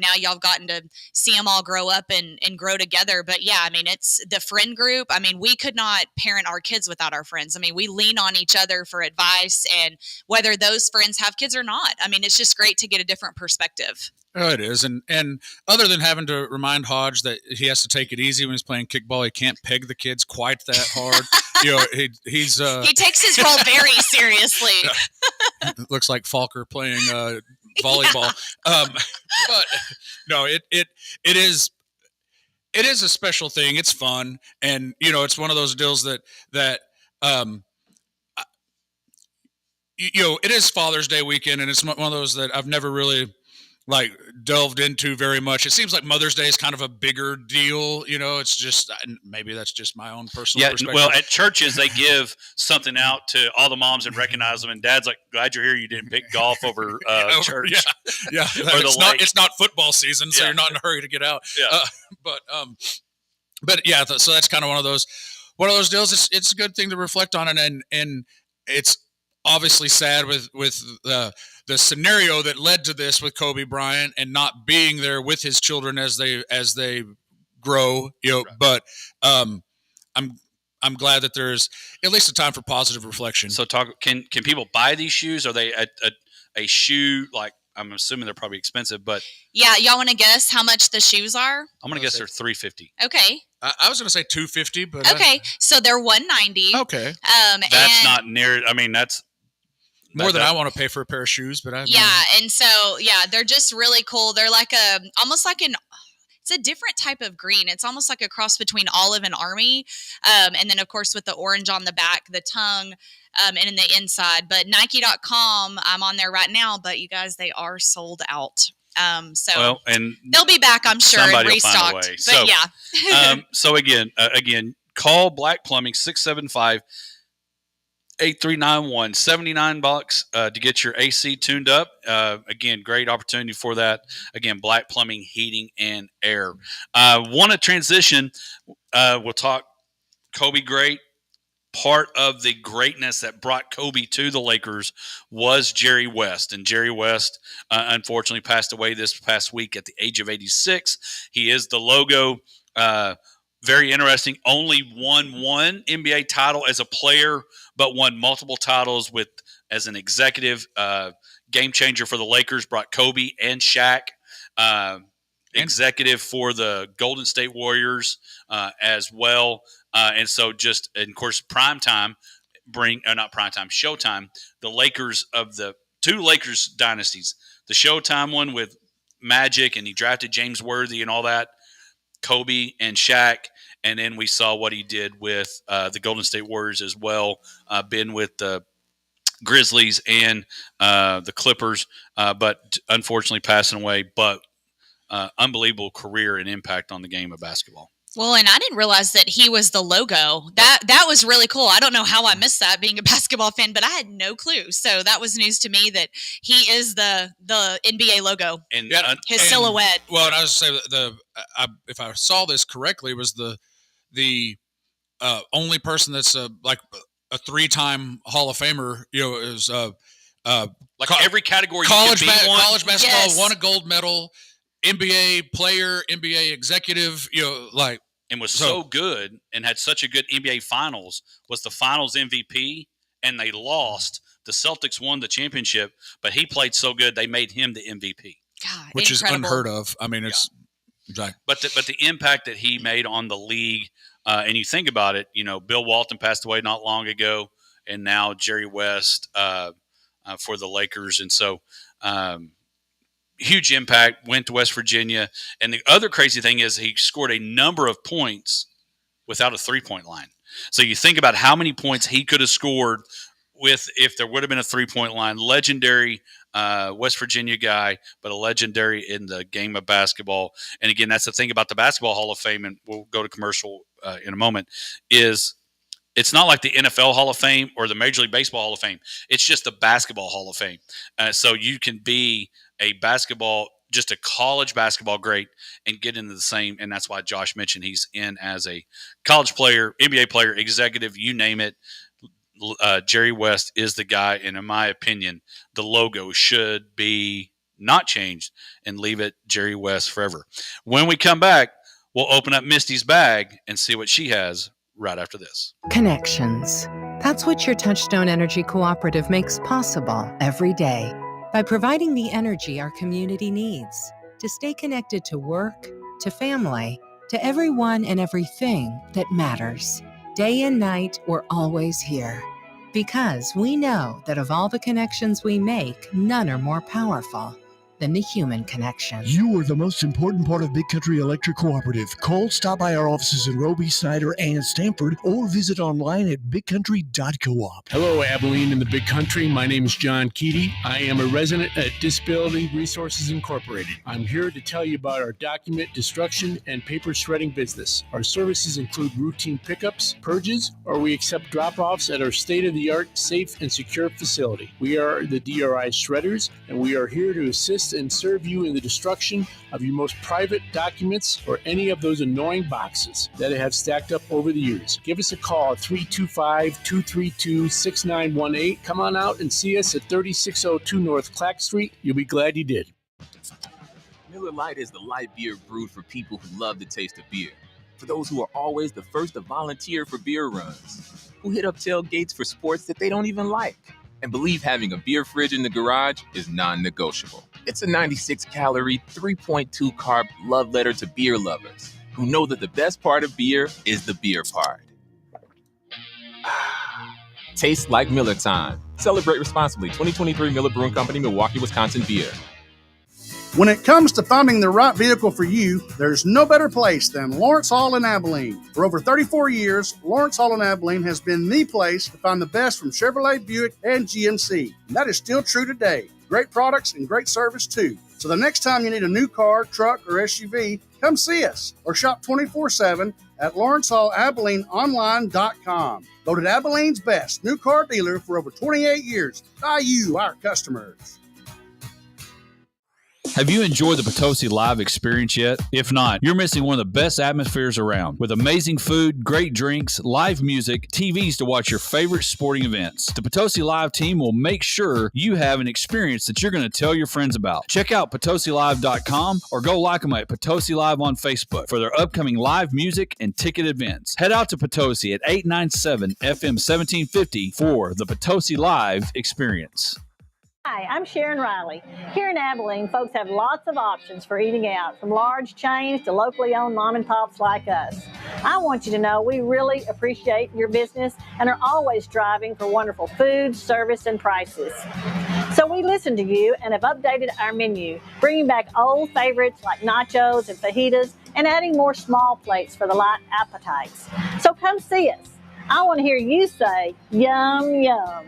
now y'all have gotten to see them all grow up and grow together. But yeah, I mean, it's the friend group. I mean, we could not parent our kids without our friends. I mean, we lean on each other for advice, and whether those friends have kids or not. I mean, it's just great to get a different perspective. Oh, it is, and other than having to remind Hodge that he has to take it easy when he's playing kickball, he can't peg the kids quite that hard. He's he takes his role very seriously. Looks like Falker playing volleyball. Yeah. But no, it is a special thing. It's fun, and it's one of those deals that it is Father's Day weekend, and it's one of those that I've never really delved into very much. It seems like Mother's Day is kind of a bigger deal. It's just, maybe that's just my own personal perspective. Well, at churches, they give something out to all the moms and recognize them. And Dad's like, glad you're here. You didn't pick golf over church. Yeah. Or it's not football season, so you're not in a hurry to get out. Yeah. But yeah, so that's kind of one of those deals. It's a good thing to reflect on, and it's obviously sad with the scenario that led to this with Kobe Bryant and not being there with his children as they grow. Right. But I'm glad that there's at least a time for positive reflection. So can people buy these shoes? Are they a shoe, like, I'm assuming they're probably expensive, but yeah, y'all want to guess how much the shoes are? I'm gonna guess they're $350. Okay. I was gonna say $250, but okay, so they're $190. Okay. That's not near. I mean, that's more than I want to pay for a pair of shoes, but and so they're just really cool. They're like it's a different type of green. It's almost like a cross between olive and army, and then of course with the orange on the back, the tongue, and in the inside. But Nike.com, I'm on there right now, but you guys, they are sold out. So and they'll be back, I'm sure, and restocked. Find a way. But so, yeah. So again, call Black Plumbing 675-8391, $79 to get your AC tuned up. Again, great opportunity for that. Again, Black Plumbing, Heating, and Air. Want to transition. We'll talk Kobe great. Part of the greatness that brought Kobe to the Lakers was Jerry West. And Jerry West, unfortunately, passed away this past week at the age of 86. He is the logo. Very interesting. Only won one NBA title as a player, but won multiple titles as an executive. Game changer for the Lakers, brought Kobe and Shaq. Executive for the Golden State Warriors as well. And so of course, Showtime, the Lakers of the two Lakers dynasties, the Showtime one with Magic, and he drafted James Worthy and all that, Kobe and Shaq. And then we saw what he did with the Golden State Warriors as well, been with the Grizzlies and the Clippers, but unfortunately passing away. But unbelievable career and impact on the game of basketball. Well, and I didn't realize that he was the logo. That was really cool. I don't know how I missed that being a basketball fan, but I had no clue. So that was news to me that he is the NBA logo and his silhouette. Well, and I was going to say if I saw this correctly, was the only person that's like a 3-time Hall of Famer. Is every category. College basketball, yes. Won a gold medal. NBA player, NBA executive, and was so good and had such a good NBA Finals, was the Finals MVP, and they lost. The Celtics won the championship, but he played so good they made him the MVP. God, which incredible. is unheard of. I mean, it's but the impact that he made on the league, And you think about it, Bill Walton passed away not long ago, and now Jerry West for the Lakers. And so huge impact, went to West Virginia. And the other crazy thing is he scored a number of points without a three-point line. So you think about how many points he could have scored if there would have been a three-point line. Legendary West Virginia guy, but a legendary in the game of basketball. And again, that's the thing about the Basketball Hall of Fame, and we'll go to commercial in a moment, is it's not like the NFL Hall of Fame or the Major League Baseball Hall of Fame. It's just the Basketball Hall of Fame. So you can be just a college basketball great and get into the same. And that's why Josh mentioned he's in as a college player, NBA player, executive, you name it. Jerry West is the guy. And in my opinion, the logo should be not changed and leave it Jerry West forever. When we come back, we'll open up Misty's bag and see what she has right after this. Connections. That's what your Touchstone Energy Cooperative makes possible every day. By providing the energy our community needs to stay connected to work, to family, to everyone and everything that matters. Day and night, we're always here. Because we know that of all the connections we make, none are more powerful than the human connection. You are the most important part of Big Country Electric Cooperative. Call, stop by our offices in Roby, Snyder, and Stamford, or visit online at bigcountry.coop. Hello, Abilene and the Big Country. My name is John Keaty. I am a resident at Disability Resources Incorporated. I'm here to tell you about our document destruction and paper shredding business. Our services include routine pickups, purges, or we accept drop-offs at our state-of-the-art, safe, and secure facility. We are the DRI Shredders, and we are here to assist and serve you in the destruction of your most private documents or any of those annoying boxes that have stacked up over the years. Give us a call at 325-232-6918. Come on out and see us at 3602 North Clack Street. You'll be glad you did. Miller Lite is the light beer brewed for people who love the taste of beer. For those who are always the first to volunteer for beer runs, who hit up tailgates for sports that they don't even like, and believe having a beer fridge in the garage is non-negotiable. It's a 96-calorie, 3.2 carb love letter to beer lovers who know that the best part of beer is the beer part. Tastes like Miller time. Celebrate responsibly. 2023 Miller Brewing Company, Milwaukee, Wisconsin beer. When it comes to finding the right vehicle for you, there's no better place than Lawrence Hall in Abilene. For over 34 years, Lawrence Hall in Abilene has been the place to find the best from Chevrolet, Buick, and GMC. And that is still true today. Great products and great service too. So the next time you need a new car, truck, or SUV, come see us or shop 24/7 at LawrenceHallAbileneOnline.com. Voted Abilene's best new car dealer for over 28 years by you, our customers. Have you enjoyed the Potosi Live experience yet? If not, you're missing one of the best atmospheres around. With amazing food, great drinks, live music, TVs to watch your favorite sporting events. The Potosi Live team will make sure you have an experience that you're going to tell your friends about. Check out PotosiLive.com or go like them at Potosi Live on Facebook for their upcoming live music and ticket events. Head out to Potosi at 897 FM 1750 for the Potosi Live experience. Hi, I'm Sharon Riley. Here in Abilene, folks have lots of options for eating out, from large chains to locally owned mom and pops like us. I want you to know we really appreciate your business and are always striving for wonderful food, service, and prices. So we listen to you and have updated our menu, bringing back old favorites like nachos and fajitas and adding more small plates for the light appetites. So come see us. I want to hear you say, yum, yum.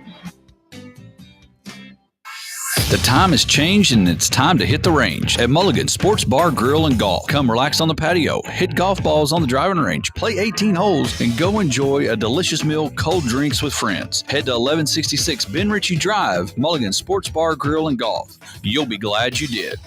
The time has changed and it's time to hit the range at Mulligan Sports Bar, Grill, and Golf. Come relax on the patio, hit golf balls on the driving range, play 18 holes, and go enjoy a delicious meal, cold drinks with friends. Head to 1166 Ben Ritchie Drive, Mulligan Sports Bar, Grill, and Golf. You'll be glad you did.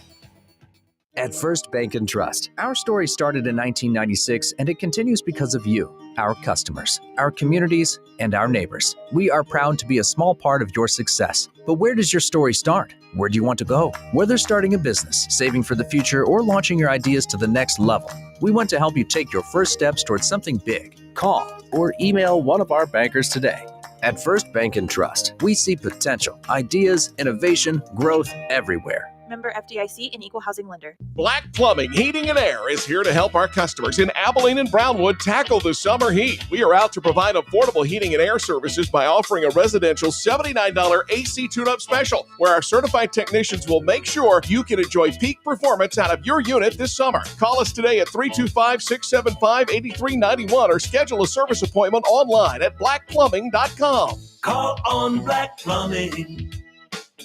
At First Bank and Trust, our story started in 1996 and it continues because of you, our customers, our communities, and our neighbors. We are proud to be a small part of your success. But where does your story start? Where do you want to go? Whether starting a business, saving for the future, or launching your ideas to the next level, we want to help you take your first steps towards something big. Call or email one of our bankers today. At First Bank and Trust, we see potential, ideas, innovation, growth everywhere. Member FDIC and equal housing lender. Black Plumbing, Heating, and Air is here to help our customers in Abilene and Brownwood tackle the summer heat. We are out to provide affordable heating and air services by offering a residential $79 AC tune-up special, where our certified technicians will make sure you can enjoy peak performance out of your unit this summer. Call us today at 325-675-8391 or schedule a service appointment online at blackplumbing.com. Call on Black Plumbing.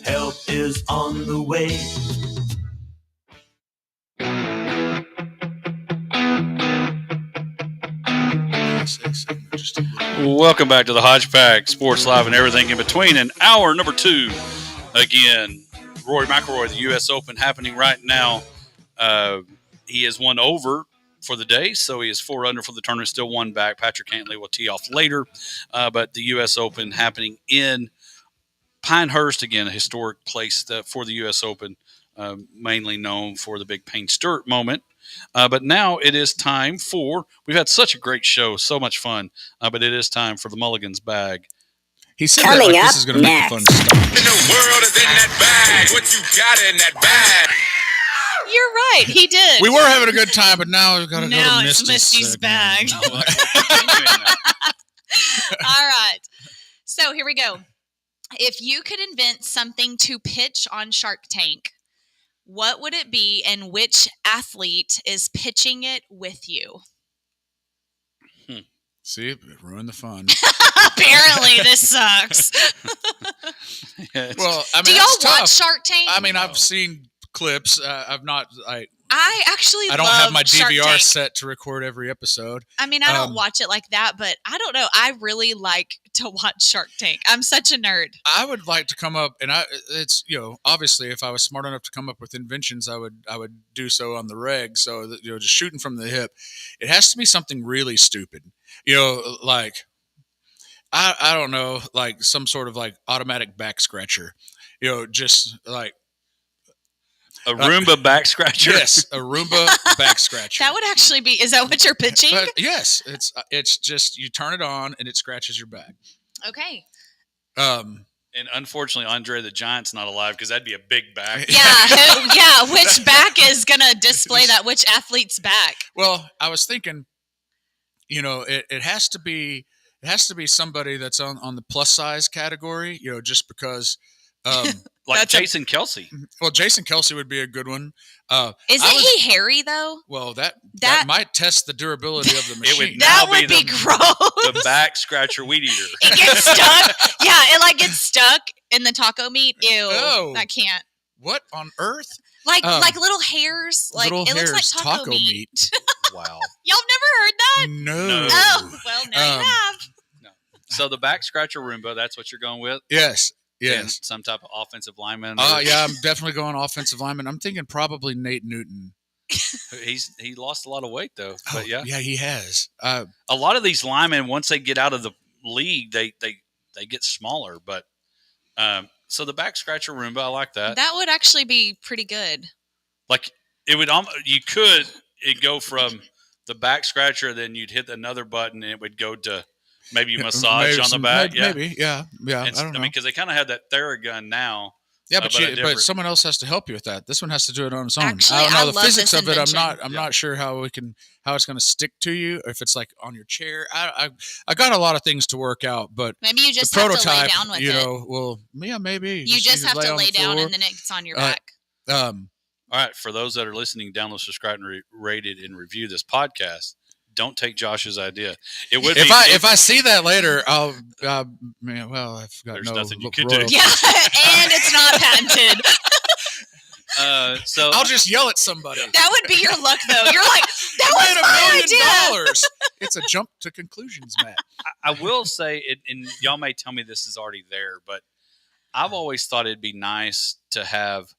Help is on the way. Welcome back to the Hodge Pack, Sports Live and everything in between. And hour number 2, again, Rory McIlroy, the U.S. Open happening right now. He has won over for the day, so he is 4 under for the tournament, still 1 back. Patrick Cantlay will tee off later, but the U.S. Open happening in Pinehurst, again, a historic place for the U.S. Open, mainly known for the big Payne Stewart moment. But now it is time for, we've had such a great show, so much fun, but it is time for the Mulligan's Bag. He said that like this is going to make the fun stuff. In the world is in that bag. What you got in that bag? You're right. He did. We were having a good time, but now we've got to go to Misty's bag. All right. So here we go. If you could invent something to pitch on Shark Tank, what would it be and which athlete is pitching it with you? See, it ruined the fun. Apparently, this sucks. Well, I mean, do y'all watch tough. Shark Tank? I mean, I've seen clips. I've not. I actually I don't love have my Shark DVR Tank. set to record every episode. I mean, I don't watch it like that, but I don't know. I really like to watch Shark Tank. I'm such a nerd. I would like to come up, and it's obviously if I was smart enough to come up with inventions, I would do so on the reg. So that, just shooting from the hip, it has to be something really stupid. Like I don't know, like some sort of like automatic back scratcher. Just like. A Roomba back scratcher? Yes, a Roomba back scratcher. That would actually be, is that what you're pitching? Yes, it's just you turn it on and it scratches your back. Okay. And unfortunately, Andre the Giant's not alive because that'd be a big back. Yeah, which back is going to display that? Which athlete's back? Well, I was thinking, it has to be somebody that's on the plus size category, just because like Jason Kelce. Well, Jason Kelce would be a good one. Isn't he hairy though? Well, that might test the durability of the machine. That would be gross. The back scratcher weed eater. It gets stuck. Yeah, it like gets stuck in the taco meat. Ew, Oh. I can't. What on earth? Like little hairs. Like little it looks like hairs, taco meat. Wow. Y'all never heard that? No. Oh, well, now you have. So the back scratcher Roomba, that's what you're going with? Yes. And some type of offensive lineman? Yeah, I'm definitely going offensive lineman. I'm thinking probably Nate Newton. He lost a lot of weight though. But yeah, he has. A lot of these linemen, once they get out of the league, they get smaller. But so the back scratcher Roomba, I like that. That would actually be pretty good. Like it would, it'd go from the back scratcher, then you'd hit another button, and it would go to maybe massage on the back. Maybe, yeah. I don't know. Because they kind of have that Theragun now. Yeah, but someone else has to help you with that. This one has to do it on its own. Actually, I don't know I the love physics this of it. invention. I'm not sure how it's going to stick to you. If it's like on your chair, I got a lot of things to work out. But maybe you just the have prototype, to lay down with it. Well, yeah, maybe You just have to on lay the down floor. and then it's on your back. All right, for those that are listening, download, subscribe, and rated and review this podcast. Don't take Josh's idea. It would be if I see that later, I'll I've got there's no nothing you royalty. could do. Yeah, and it's not patented. So I'll just yell at somebody. That would be your luck, though. You're like, that was $1 my million. idea. It's a jump to conclusions, Matt. I will say, and y'all may tell me this is already there, but I've always thought it'd be nice to have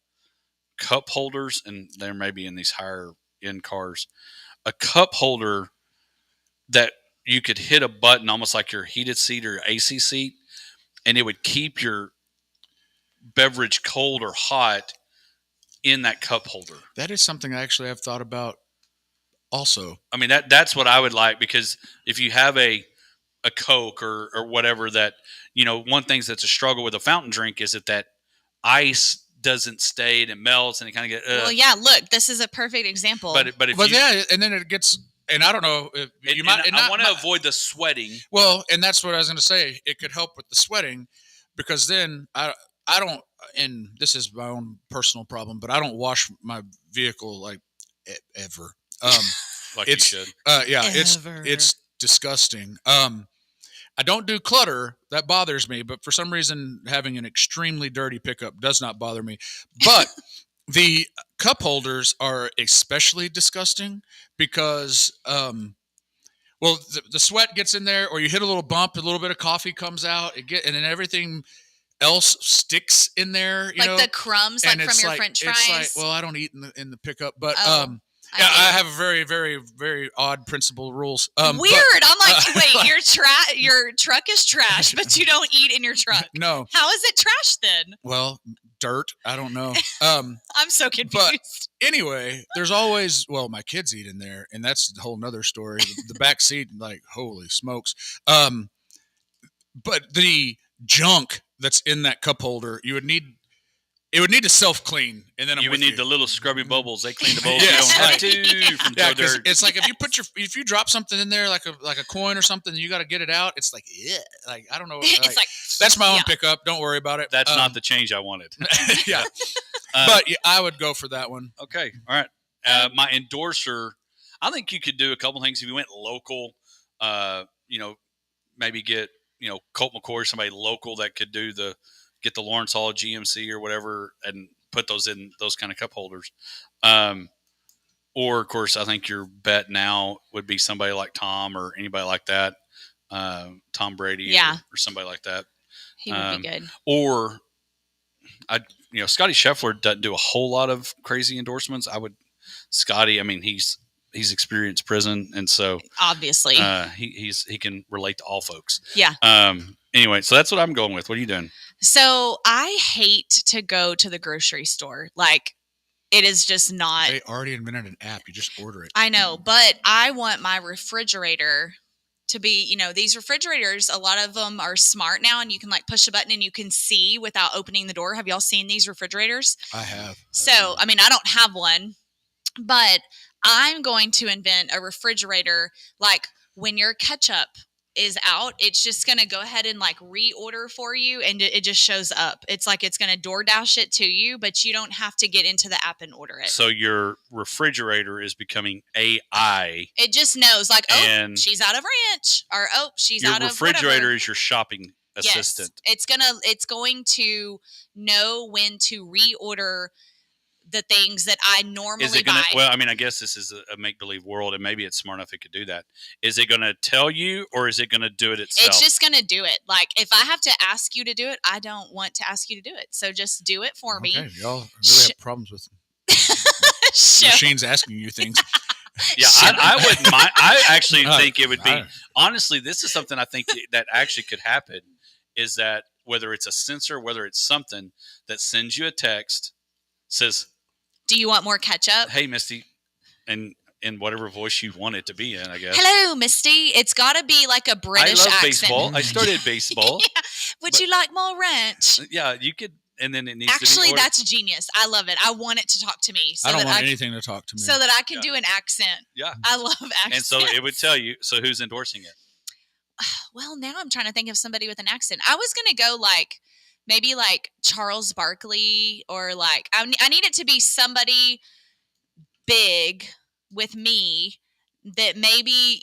cup holders, and there may be in these higher end cars, a cup holder that you could hit a button almost like your heated seat or your AC seat, and it would keep your beverage cold or hot in that cup holder. That is something I actually have thought about also. I mean, that's what I would like, because if you have a Coke or whatever, that, one thing that's a struggle with a fountain drink is that ice doesn't stay and it melts and it kind of get. Well, yeah. Look, this is a perfect example. But yeah, and then it gets. And I don't know if you might. I want to avoid the sweating. Well, and that's what I was going to say. It could help with the sweating, because then I don't. And this is my own personal problem, but I don't wash my vehicle like ever. Like it's, you should. Yeah, it's disgusting. I don't do clutter. That bothers me, but for some reason, having an extremely dirty pickup does not bother me. But the cup holders are especially disgusting because, the sweat gets in there, or you hit a little bump, a little bit of coffee comes out, and then everything else sticks in there. You know? The crumbs, like from your French fries. It's like, well, I don't eat in the pickup, but I have a very, very, very odd principle rules. Weird. I'm like, wait, your truck is trash, but you don't eat in your truck. No. How is it trash then? Well, dirt. I don't know. I'm so confused. But anyway, there's always, my kids eat in there, and that's a whole nother story. The back seat, like, holy smokes. But the junk that's in that cup holder, it would need to self-clean, and then you would need the little scrubby bubbles. They clean the bowls. Yes. You don't have to from dirt. It's like if you drop something in there, like a coin or something, you got to get it out. It's like, like I don't know. It's like that's my own pickup. Don't worry about it. That's not the change I wanted. Yeah, but I would go for that one. Okay, all right. My endorser, I think you could do a couple things if you went local. Maybe get Colt McCoy or somebody local that could get the Lawrence Hall GMC or whatever and put those in those kind of cup holders. Or, of course, I think your bet now would be somebody like Tom or anybody like that, Tom Brady or somebody like that. He would be good. Or, Scotty Scheffler doesn't do a whole lot of crazy endorsements. Scotty, I mean, he's experienced prison, and so obviously he can relate to all folks. Yeah. Anyway, so that's what I'm going with. What are you doing? So I hate to go to the grocery store. Like, it is just not. They already invented an app. You just order it. I know, but I want my refrigerator to be, these refrigerators, a lot of them are smart now, and you can like push a button and you can see without opening the door. Have y'all seen these refrigerators? I have. So, I mean, I don't have one, but I'm going to invent a refrigerator. Like, when your ketchup is out, it's just going to go ahead and like reorder for you, and it just shows up. It's like it's going to DoorDash it to you, but you don't have to get into the app and order it. So your refrigerator is becoming AI. It just knows, like, she's out of ranch, or she's out of your refrigerator whatever. Is your shopping assistant. Yes, it's going to know when to reorder the things that I normally buy. Well, I mean, I guess this is a make-believe world, and maybe it's smart enough it could do that. Is it going to tell you, or is it going to do it itself? It's just going to do it. Like, if I have to ask you to do it, I don't want to ask you to do it. So just do it for me. Okay, y'all really have problems with machines asking you things. Yeah, I wouldn't mind. I actually think it would be, honestly, this is something I think that actually could happen, is that whether it's a sensor, whether it's something that sends you a text, says, do you want more ketchup? Hey, Misty, and in whatever voice you want it to be in, I guess. Hello, Misty. It's got to be like a British accent. Baseball. I started baseball. Yeah. Would you like more ranch? Yeah, you could, and then it needs Actually, to be that's genius. I love it. I want it to talk to me. I don't want anything to talk to me. So that I can do an accent. Yeah. I love accents. And so it would tell you, so who's endorsing it? Well, now I'm trying to think of somebody with an accent. I was going to go maybe like Charles Barkley, or like, I need it to be somebody big with me that maybe,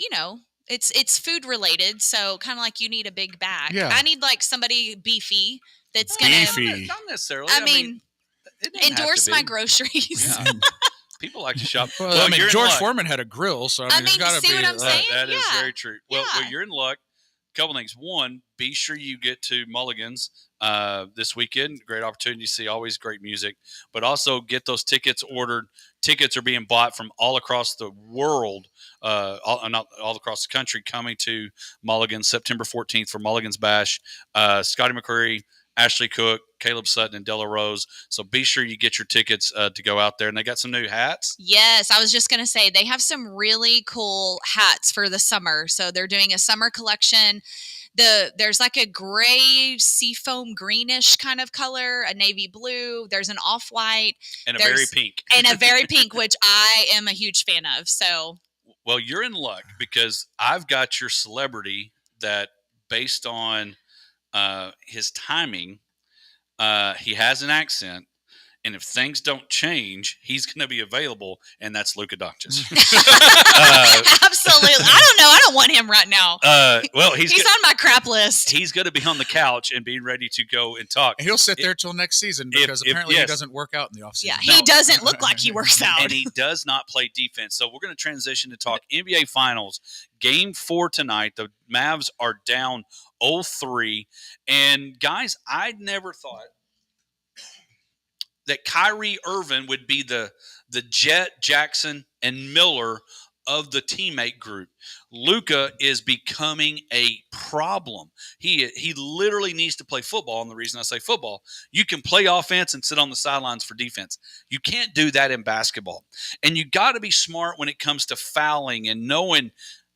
it's food related. So kind of like you need a big bag. Yeah. I need like somebody beefy that's going to. Not necessarily. I mean endorse my groceries. Yeah. People like to shop. Well, George Foreman had a grill, so there's got to be. See what I'm saying? That is very true. Well, you're in luck. Couple things. One, be sure you get to Mulligan's this weekend. Great opportunity to see always great music, but also get those tickets ordered. Tickets are being bought from all across the world, not all across the country, coming to Mulligan's September 14th for Mulligan's Bash. Scotty McCreery, Ashley Cook, Caleb Sutton, and Della Rose. So be sure you get your tickets to go out there. And they got some new hats. Yes, I was just going to say they have some really cool hats for the summer. So they're doing a summer collection. there's like a gray seafoam greenish kind of color, a navy blue. There's an off-white. And a very pink. And a very pink, which I am a huge fan of. So, well, you're in luck because I've got your celebrity that, based on his timing, he has an accent. And if things don't change, he's going to be available, and that's Luka Doncic. Absolutely. I don't know. I don't want him right now. Well, he's on my crap list. He's going to be on the couch and be ready to go and talk. And he'll sit there till next season because apparently he doesn't work out in the offseason. Yeah, he doesn't look like he works out. And he does not play defense. So we're going to transition to talk NBA Finals. Game 4 tonight. The Mavs are down 0-3. And, guys, I never thought that Kyrie Irving would be the Jet, Jackson, and Miller of the teammate group. Luka is becoming a problem. He literally needs to play football, and the reason I say football, you can play offense and sit on the sidelines for defense. You can't do that in basketball. And you got to be smart when it comes to fouling and knowing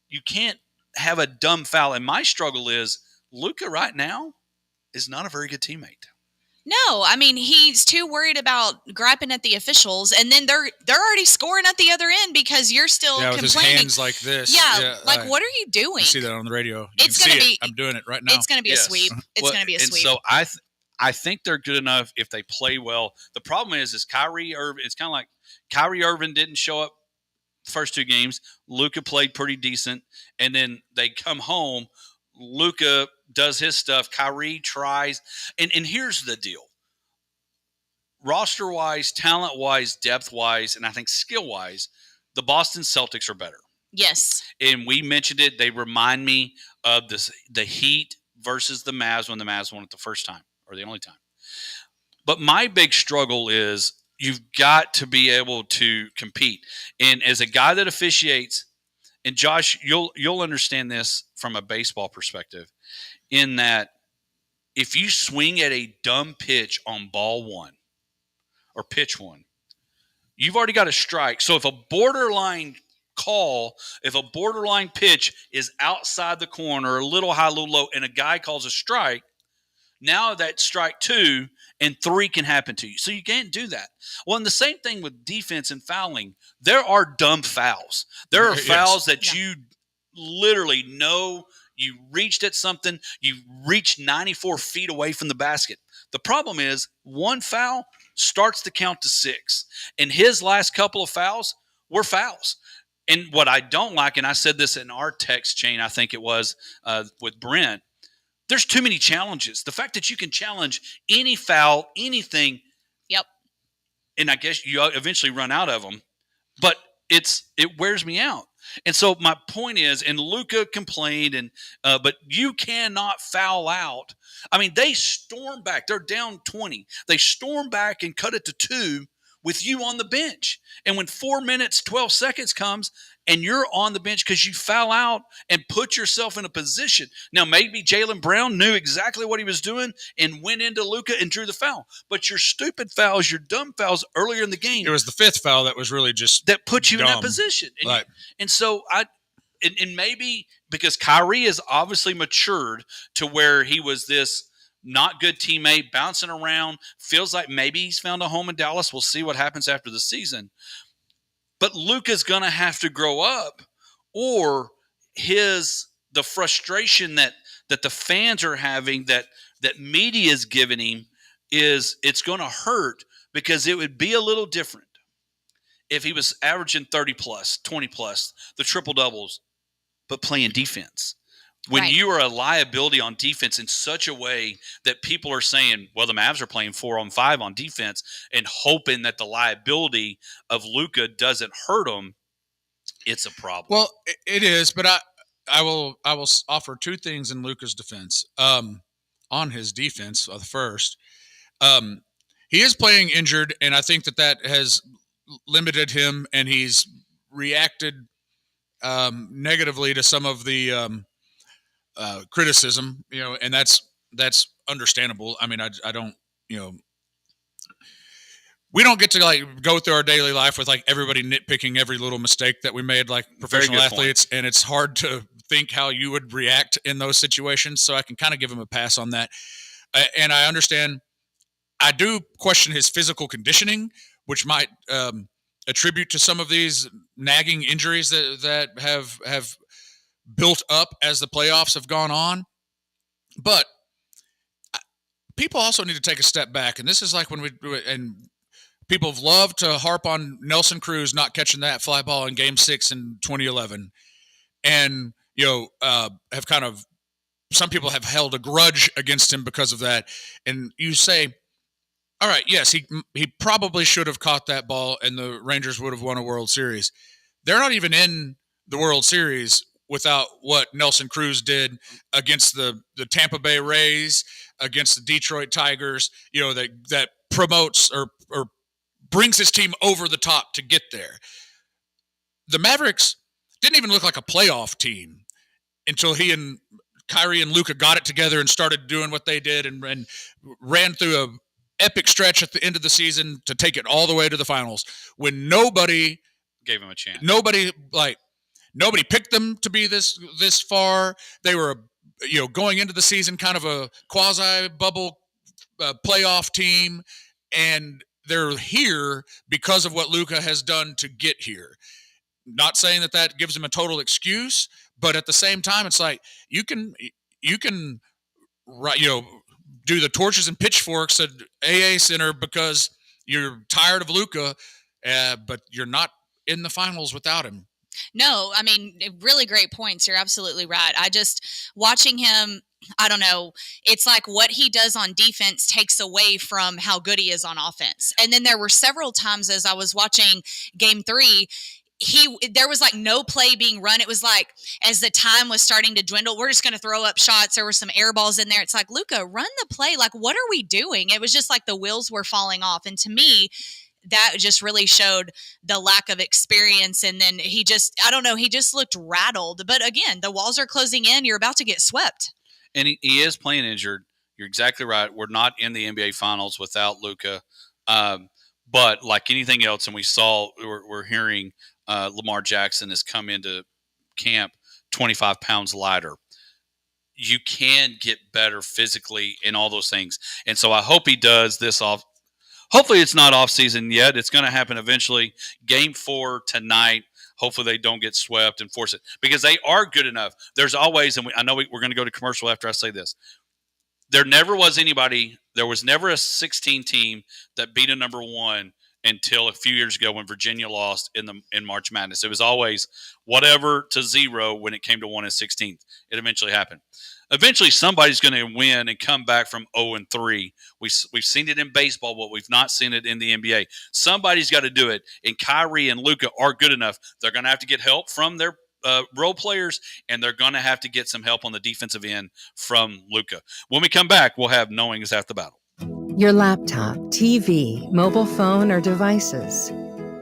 you can't have a dumb foul. And my struggle is Luka right now is not a very good teammate. No, I mean, he's too worried about griping at the officials, and then they're already scoring at the other end because you're still with complaining. his hands like this. Yeah, like what are you doing? You see that on the radio. It's going to be. I'm doing it right now. It's going to be a sweep. It's going to be a sweep. And so I think they're good enough if they play well. The problem is Kyrie Irving. It's kind of like Kyrie Irving didn't show up the first 2 games. Luka played pretty decent, and then they come home. Luka does his stuff. Kyrie tries. And here's the deal. Roster-wise, talent-wise, depth-wise, and I think skill-wise, the Boston Celtics are better. Yes. And we mentioned it. They remind me of the Heat versus the Mavs when the Mavs won it the first time or the only time. But my big struggle is you've got to be able to compete. And as a guy that officiates, and Josh, you'll understand this from a baseball perspective, in that if you swing at a dumb pitch on ball 1 or pitch 1, you've already got a strike. So if a borderline pitch is outside the corner, a little high, a little low, and a guy calls a strike, now that strike 2 and 3 can happen to you. So you can't do that. Well, and the same thing with defense and fouling. There are dumb fouls. There are fouls that you literally know you reached at something. You reached 94 feet away from the basket. The problem is one foul starts to count to 6. And his last couple of fouls were fouls. And what I don't like, and I said this in our text chain, I think it was with Brent, there's too many challenges. The fact that you can challenge any foul, anything. Yep. And I guess you eventually run out of them. But it wears me out. And so my point is, and Luka complained, but you cannot foul out. I mean, they storm back. They're down 20. They storm back and cut it to 2 with you on the bench. And when 4 minutes, 12 seconds comes and you're on the bench because you foul out and put yourself in a position. Now, maybe Jaylen Brown knew exactly what he was doing and went into Luka and drew the foul. But your stupid fouls, your dumb fouls earlier in the game. It was the 5th foul that was really just that put you dumb. in that position. And, right. And so and maybe because Kyrie has obviously matured to where he was this not good teammate, bouncing around, feels like maybe he's found a home in Dallas. We'll see what happens after the season. But Luka's going to have to grow up, or the frustration that the fans are having, that media is giving him, it's going to hurt, because it would be a little different if he was averaging 30 plus, 20 plus, the triple doubles, but playing defense. When you are a liability on defense in such a way that people are saying, well, the Mavs are playing 4-on-5 on defense and hoping that the liability of Luka doesn't hurt them, it's a problem. Well, it is, but I will offer 2 things in Luka's defense. On his defense, first, he is playing injured, and I think that has limited him, and he's reacted negatively to some of the criticism, and that's understandable. I mean, I don't, we don't get to go through our daily life with everybody nitpicking every little mistake that we made, like professional athletes, and it's hard to think how you would react in those situations, so I can kind of give him a pass on that. And I understand. I do question his physical conditioning, which might attribute to some of these nagging injuries that have built up as the playoffs have gone on. But people also need to take a step back, and this is like when and people have loved to harp on Nelson Cruz not catching that fly ball in Game 6 in 2011, and have kind of, some people have held a grudge against him because of that. And you say, all right, yes, he probably should have caught that ball, and the Rangers would have won a World Series. They're not even in the World Series without what Nelson Cruz did against the Tampa Bay Rays, against the Detroit Tigers, that promotes or brings his team over the top to get there. The Mavericks didn't even look like a playoff team until he and Kyrie and Luka got it together and started doing what they did and ran through a epic stretch at the end of the season to take it all the way to the finals when nobody gave him a chance. Nobody picked them to be this far. They were, going into the season kind of a quasi bubble playoff team, and they're here because of what Luka has done to get here. Not saying that gives him a total excuse, but at the same time, it's like you can do the torches and pitchforks at AA Center because you're tired of Luka, but you're not in the finals without him. No, I mean, really great points. You're absolutely right. I just, watching him, I don't know, it's like what he does on defense takes away from how good he is on offense. And then there were several times as I was watching Game 3, there was like no play being run. It was like as the time was starting to dwindle, we're just going to throw up shots. There were some air balls in there. It's like, Luka, run the play. Like, what are we doing? It was just like the wheels were falling off. And to me, that just really showed the lack of experience. And then he just looked rattled. But again, the walls are closing in. You're about to get swept. And he is playing injured. You're exactly right. We're not in the NBA Finals without Luka. But like anything else, and we're hearing Lamar Jackson has come into camp 25 pounds lighter. You can get better physically in all those things. And so I hope he does this off. Hopefully it's not off season yet. It's going to happen eventually. Game 4 tonight. Hopefully they don't get swept and force it because they are good enough. There's always, and I know we're going to go to commercial after I say this. There was never a 16 team that beat a number 1 until a few years ago when Virginia lost in March Madness. It was always whatever to 0 when it came to 1 and 16th. It eventually happened. Eventually, somebody's going to win and come back from 0-3. We've seen it in baseball, but we've not seen it in the NBA. Somebody's got to do it, and Kyrie and Luka are good enough. They're going to have to get help from their role players, and they're going to have to get some help on the defensive end from Luka. When we come back, we'll have Knowing is Half the Battle. Your laptop, TV, mobile phone, or devices.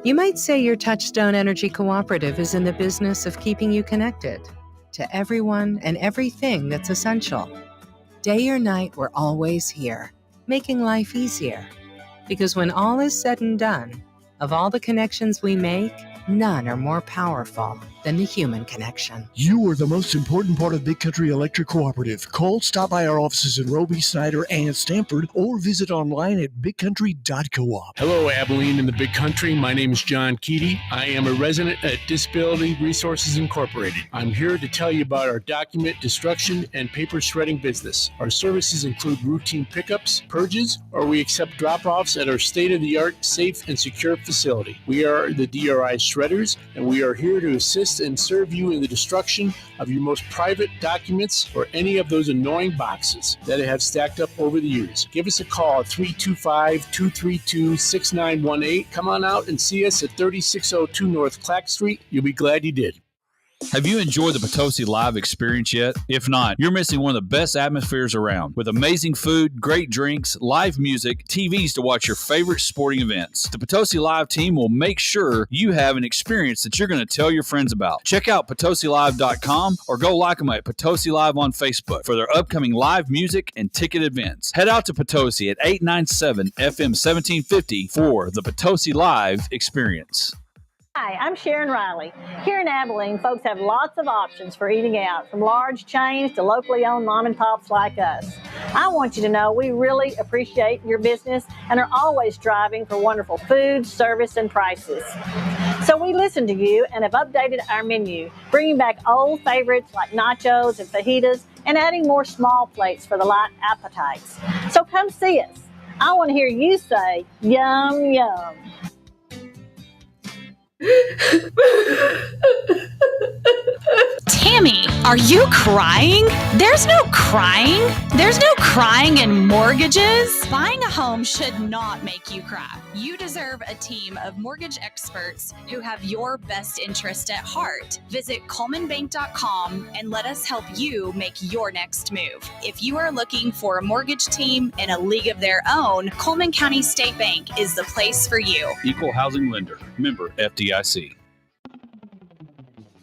You might say your Touchstone Energy Cooperative is in the business of keeping you connected to everyone and everything that's essential. Day or night, we're always here, making life easier. Because when all is said and done, of all the connections we make, none are more powerful than the human connection. You are the most important part of Big Country Electric Cooperative. Call, stop by our offices in Roby, Snyder, and Stamford, or visit online at bigcountry.coop. Hello, Abilene and the Big Country. My name is John Keaty. I am a resident at Disability Resources Incorporated. I'm here to tell you about our document destruction and paper shredding business. Our services include routine pickups, purges, or we accept drop-offs at our state-of-the-art, safe, and secure facility. We are the DRI shredders, and we are here to assist and serve you in the destruction of your most private documents or any of those annoying boxes that have stacked up over the years. Give us a call at 325-232-6918. Come on out and see us at 3602 North Clack Street. You'll be glad you did. Have you enjoyed the Potosi Live experience yet? If not, you're missing one of the best atmospheres around. With amazing food, great drinks, live music, TVs to watch your favorite sporting events. The Potosi Live team will make sure you have an experience that you're going to tell your friends about. Check out PotosiLive.com or go like them at Potosi Live on Facebook for their upcoming live music and ticket events. Head out to Potosi at 897 FM 1750 for the Potosi Live experience. Hi, I'm Sharon Riley. Here in Abilene, folks have lots of options for eating out, from large chains to locally owned mom and pops like us. I want you to know we really appreciate your business and are always striving for wonderful food, service, and prices. So we listened to you and have updated our menu, bringing back old favorites like nachos and fajitas and adding more small plates for the light appetites. So come see us. I want to hear you say, yum, yum. Tammy, are you crying? There's no crying. There's no crying in mortgages. Buying a home should not make you cry. You deserve a team of mortgage experts who have your best interest at heart. Visit ColemanBank.com and let us help you make your next move. If you are looking for a mortgage team in a league of their own, Coleman County State Bank is the place for you. Equal housing lender. Member FDIC.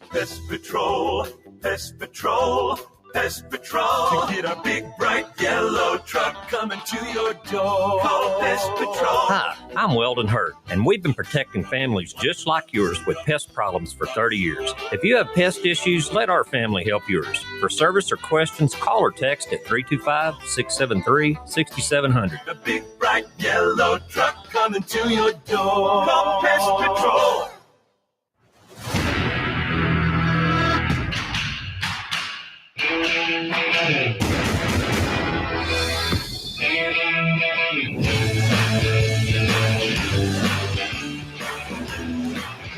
Pest Patrol, Pest Patrol, Pest Patrol. To get a big, bright, yellow truck coming to your door. Call Pest Patrol. Hi, I'm Weldon Hurt, and we've been protecting families just like yours with pest problems for 30 years. If you have pest issues, let our family help yours. For service or questions, call or text at 325-673-6700. A big, bright, yellow truck coming to your door. Call Pest Patrol.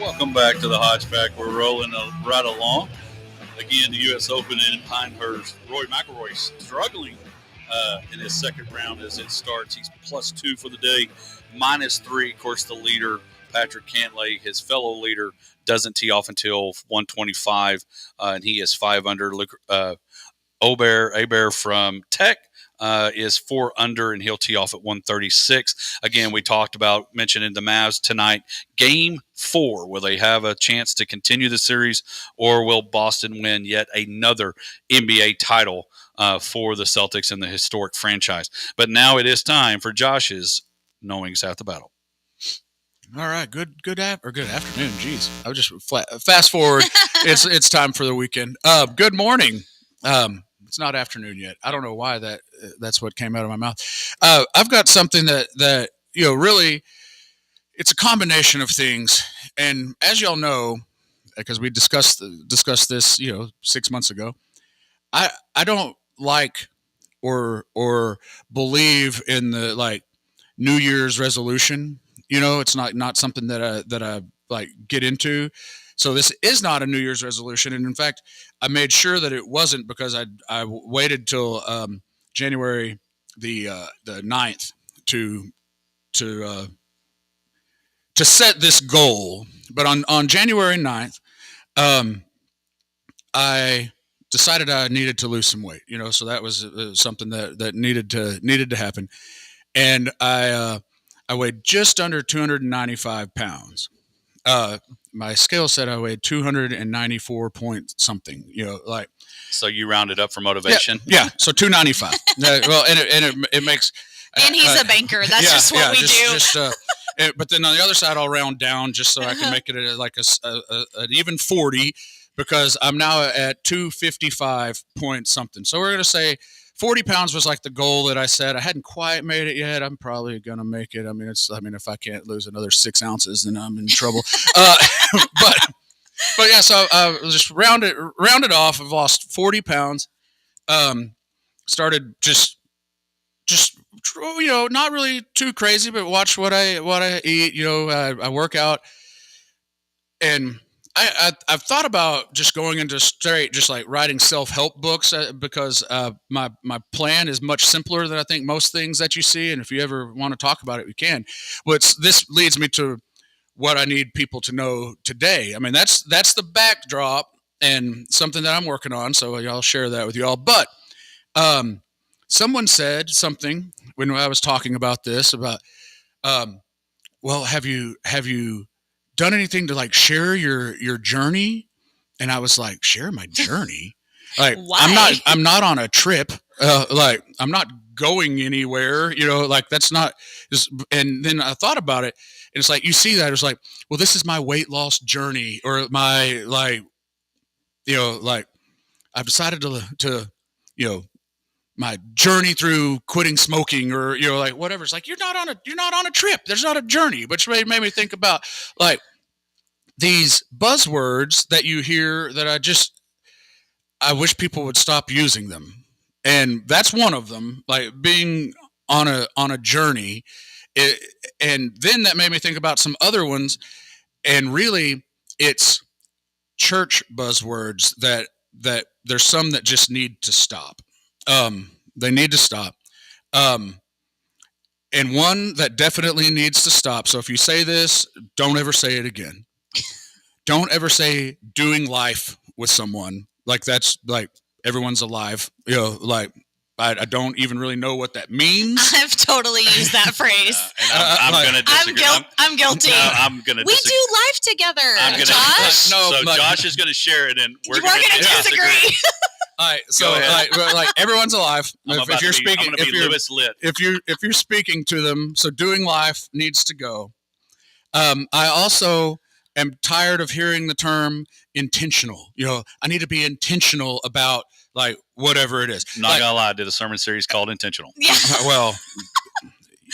Welcome back to the Hodge Pack. We're rolling right along. Again, the U.S. Open in Pinehurst. Rory McIlroy struggling in his second round as it starts. He's +2 for the day, -3. Of course, the leader, Patrick Cantlay, his fellow leader, doesn't tee off until 125, and he is 5 under. Aber from Tech is 4 under, and he'll tee off at 136. Again, we talked about mentioning the Mavs tonight. Game 4, will they have a chance to continue the series, or will Boston win yet another NBA title for the Celtics and the historic franchise? But now it is time for Josh's Knowing South the Battle. All right, good afternoon. Jeez, I was just fast forward. It's time for the weekend. Good morning. It's not afternoon yet. I don't know why that's what came out of my mouth. I've got something that really, it's a combination of things. And as y'all know, because we discussed this 6 months ago, I don't like or believe in the New Year's resolution. It's not something that I like get into. So this is not a New Year's resolution, and in fact, I made sure that it wasn't, because I waited till January the 9th to set this goal. But on January 9th, I decided I needed to lose some weight. So that was something that needed to happen, and I weighed just under 295 pounds. My scale said I weighed 294 point something, So you rounded up for motivation? Yeah. So 295. Well, and it makes. And he's a banker. That's just what we do. But then on the other side, I'll round down just so I can make it an even 40, because I'm now at 255 point something. So we're going to say 40 pounds was like the goal that I set. I hadn't quite made it yet. I'm probably going to make it. I mean, if I can't lose another 6 ounces, then I'm in trouble. But yeah, so I just rounded off. I've lost 40 pounds. Started just not really too crazy, but watch what I eat. I work out, and I've thought about just going into straight, just like writing self-help books, because my plan is much simpler than I think most things that you see. And if you ever want to talk about it, we can. But this leads me to what I need people to know today. I mean, that's the backdrop and something that I'm working on. So I'll share that with you all. But someone said something when I was talking about this about, well, have you done anything to share your journey? And I was like, share my journey? Why? I'm not on a trip. I'm not going anywhere. Like that's not. And then I thought about it, and it's like you see that it's like, well, this is my weight loss journey, or my like I've decided to my journey through quitting smoking, or like whatever. It's like you're not on a trip. There's not a journey, which made me think about like these buzzwords that you hear that I wish people would stop using them. And that's one of them, like being on a journey. And then that made me think about some other ones, and really it's church buzzwords that there's some that just need to stop. They need to stop. And one that definitely needs to stop. So if you say this, don't ever say it again. Don't ever say doing life with someone. Like that's like everyone's alive. Like I don't even really know what that means. I've totally used that phrase. I'm going to disagree. I'm guilty. I'm going to We do life together, Josh. Josh is going to share it, and we're going to disagree. All right, so like everyone's alive. If you're speaking, if you're speaking to them, so doing life needs to go. I also am tired of hearing the term intentional. I need to be intentional about like whatever it is. Not gonna lie, I did a sermon series called Intentional. Yeah. Well,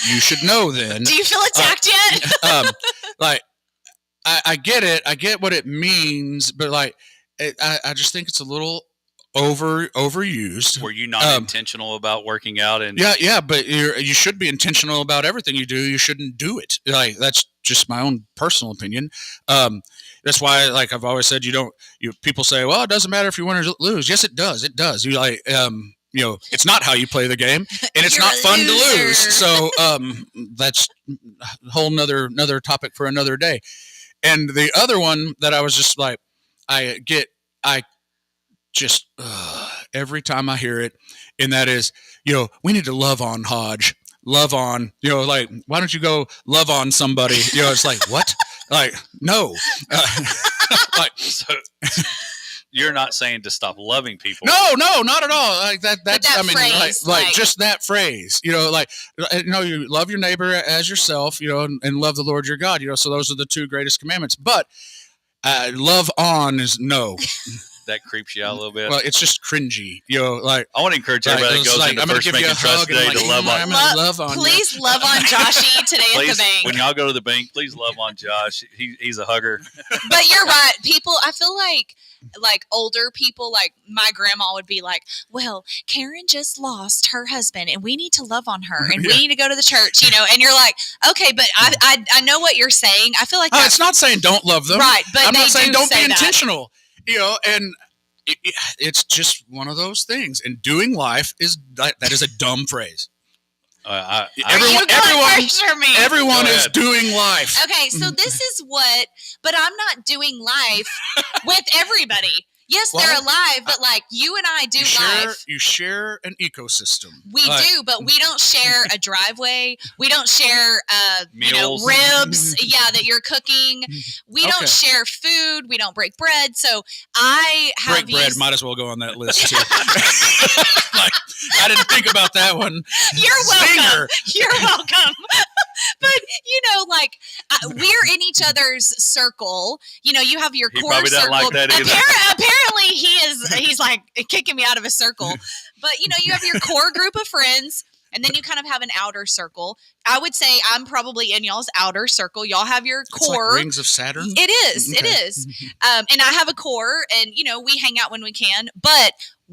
you should know then. Do you feel attacked yet? Like I get it. I get what it means, but like I just think it's a little overused. Were you not intentional about working out? And yeah, but you should be intentional about everything you do. You shouldn't do it. Like that's just my own personal opinion. That's why, like I've always said, people say, well, it doesn't matter if you win or lose. Yes, it does. It does. You like, it's not how you play the game, and it's not fun to lose. So that's a whole another topic for another day. And the other one that I was just like, every time I hear it, and that is, we need to love on Hodge. Love on, like, why don't you go love on somebody? It's like, what? Like, no. like, so you're not saying to stop loving people. No, not at all. Like that's that I mean, phrase, like just that phrase, you love your neighbor as yourself, and love the Lord your God, so those are the two greatest commandments. But love on is no. That creeps you out a little bit. Well, it's just cringy, like I want to encourage everybody that goes into First Bank and Trust today to love on. Please love on Joshy today at the bank. When y'all go to the bank, please love on Josh. He's a hugger. But you're right. People, I feel like older people, like my grandma would be like, well, Karen just lost her husband and we need to love on her and we need to go to the church, and you're like, okay, but I know what you're saying. I feel like it's not saying don't love them. Right. But I'm not saying don't be that. Intentional. And it's just one of those things. And doing life that is a dumb phrase. Everyone is doing life. Okay, so this is but I'm not doing life with everybody. Yes, they're alive, but like you and I do life. You share an ecosystem. We do, but we don't share a driveway. We don't share, ribs. That you're cooking. We don't share food. We don't break bread. So I have bread. Might as well go on that list too. I didn't think about that one. You're welcome. You're welcome. But we're in each other's circle. You have your core probably circle. Don't like that either. Apparently, he's like kicking me out of a circle. But you have your core group of friends, and then you kind of have an outer circle. I would say I'm probably in y'all's outer circle. Y'all have your core. It's like rings of Saturn. It is. Okay. It is. And I have a core, and we hang out when we can, but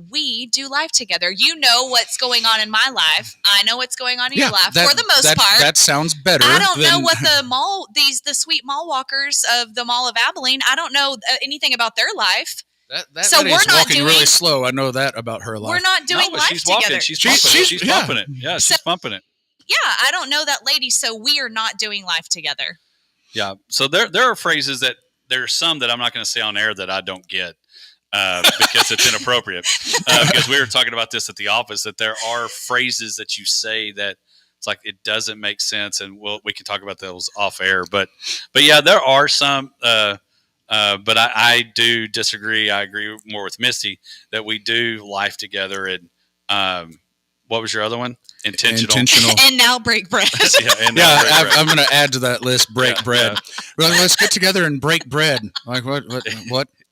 we do life together. You know what's going on in my life. I know what's going on in your life for the most part. That sounds better. I don't know what the sweet mall walkers of the Mall of Abilene, I don't know anything about their life. So we're not walking really slow. I know that about her life. We're not doing life she's together. Walking. She's pumping it. Yeah, she's pumping it. Yeah, I don't know that lady, so we are not doing life together. Yeah. So there are phrases that there are some that I'm not going to say on air that I don't get because it's inappropriate. Because we were talking about this at the office, that there are phrases that you say that it's like it doesn't make sense, and we can talk about those off air. But yeah, there are some. But I do disagree. I agree more with Misty that we do life together, and What was your other one? Intentional. And now break bread. I'm going to add to that list. Break bread. Yeah. Well, let's get together and break bread. Like what?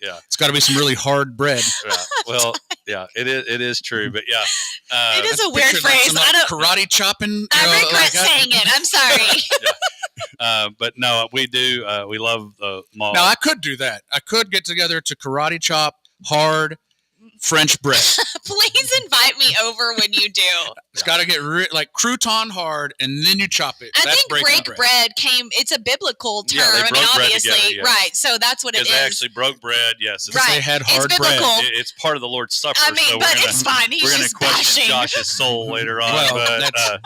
Yeah, it's got to be some really hard bread. Yeah. Well, yeah, it is true, but yeah, it is a weird phrase. I don't karate chopping. I regret saying it. I'm sorry. But no, we do. We love the mall. Now I could do that. I could get together to karate chop hard French bread. Please invite me over when you do. It's got to get like crouton hard, and then you chop it. I think break bread came. It's a biblical term. Yeah, I mean, obviously, together, yes. right? So that's what it is. They actually broke bread. Yes, right. They had hard bread. It's part of the Lord's Supper. I mean, so but it's fine. He's we're going to question bashing. Josh's soul later on. Well,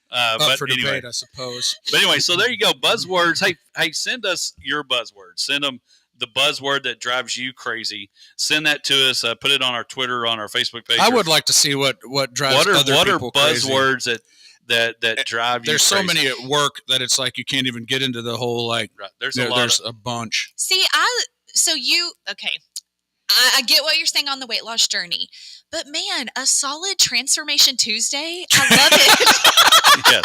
but up for anyway, debate, I suppose. But anyway, so there you go. Buzzwords. Hey, send us your buzzwords. Send them. The buzzword that drives you crazy. Send that to us. Put it on our Twitter, on our Facebook page. I would like to see what drives other people crazy. What are buzzwords that drive you There's crazy? so many at work that it's like you can't even get into the whole like. Right. There's a bunch. See, I get what you're saying on the weight loss journey, but man, a solid Transformation Tuesday. I love it. Yes.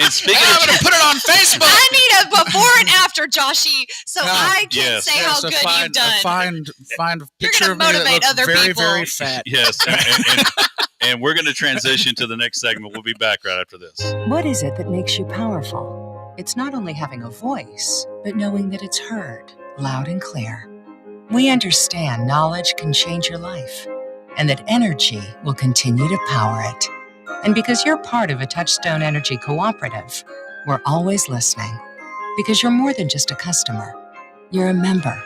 And speaking I'm going to put it on Facebook. I need a before and after, Joshy, so I can say how good you've done. Find a picture You're of me that motivate looks other very, people. very fat. Yes. And we're going to transition to the next segment. We'll be back right after this. What is it that makes you powerful? It's not only having a voice, but knowing that it's heard loud and clear. We understand knowledge can change your life, and that energy will continue to power it. And because you're part of a Touchstone Energy Cooperative, we're always listening. Because you're more than just a customer, you're a member.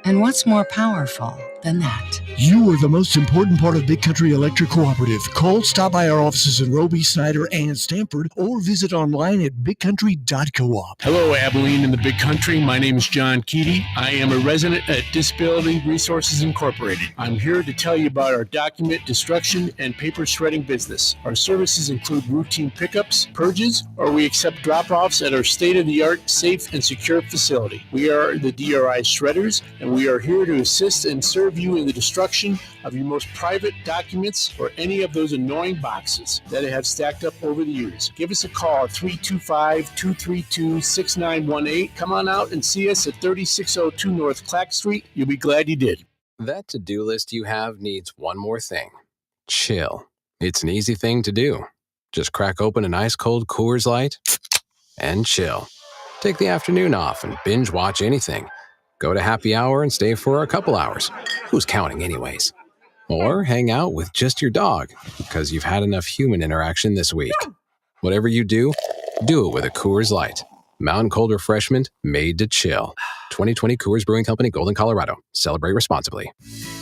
And what's more powerful than that? You are the most important part of Big Country Electric Cooperative. Call, stop by our offices in Roby, Snyder, and Stamford, or visit online at bigcountry.coop. Hello, Abilene and the Big Country. My name is John Keaty. I am a resident at Disability Resources Incorporated. I'm here to tell you about our document destruction and paper shredding business. Our services include routine pickups, purges, or we accept drop-offs at our state-of-the-art, safe, and secure facility. We are the DRI shredders, and we are here to assist and serve you in the destruction of your most private documents or any of those annoying boxes that have stacked up over the years. Give us a call at 325-232-6918. Come on out and see us at 3602 North Clack Street. You'll be glad you did. That to-do list you have needs one more thing. Chill. It's an easy thing to do. Just crack open an ice-cold Coors Light and chill. Take the afternoon off and binge watch anything. Go to happy hour and stay for a couple hours. Who's counting anyways? Or hang out with just your dog because you've had enough human interaction this week. Whatever you do, do it with a Coors Light. Mountain cold refreshment made to chill. 2020 Coors Brewing Company, Golden, Colorado. Celebrate responsibly.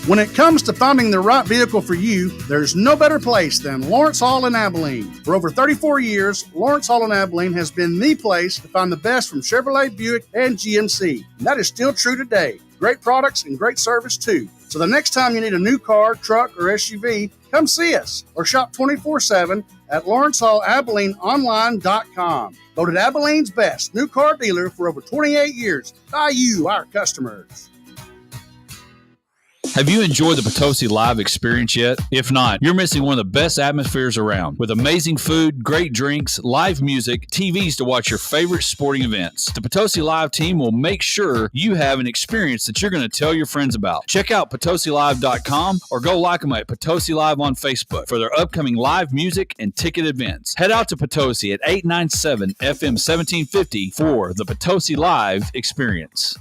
When it comes to finding the right vehicle for you, there's no better place than Lawrence Hall in Abilene. For over 34 years, Lawrence Hall in Abilene has been the place to find the best from Chevrolet, Buick, and GMC. And that is still true today. Great products and great service too. So the next time you need a new car, truck, or SUV, come see us or shop 24/7 at LawrenceHallAbileneOnline.com. Voted Abilene's best new car dealer for over 28 years by you, our customers. Have you enjoyed the Potosi Live experience yet? If not, you're missing one of the best atmospheres around. With amazing food, great drinks, live music, TVs to watch your favorite sporting events. The Potosi Live team will make sure you have an experience that you're going to tell your friends about. Check out PotosiLive.com or go like them at Potosi Live on Facebook for their upcoming live music and ticket events. Head out to Potosi at 897 FM 1750 for the Potosi Live experience.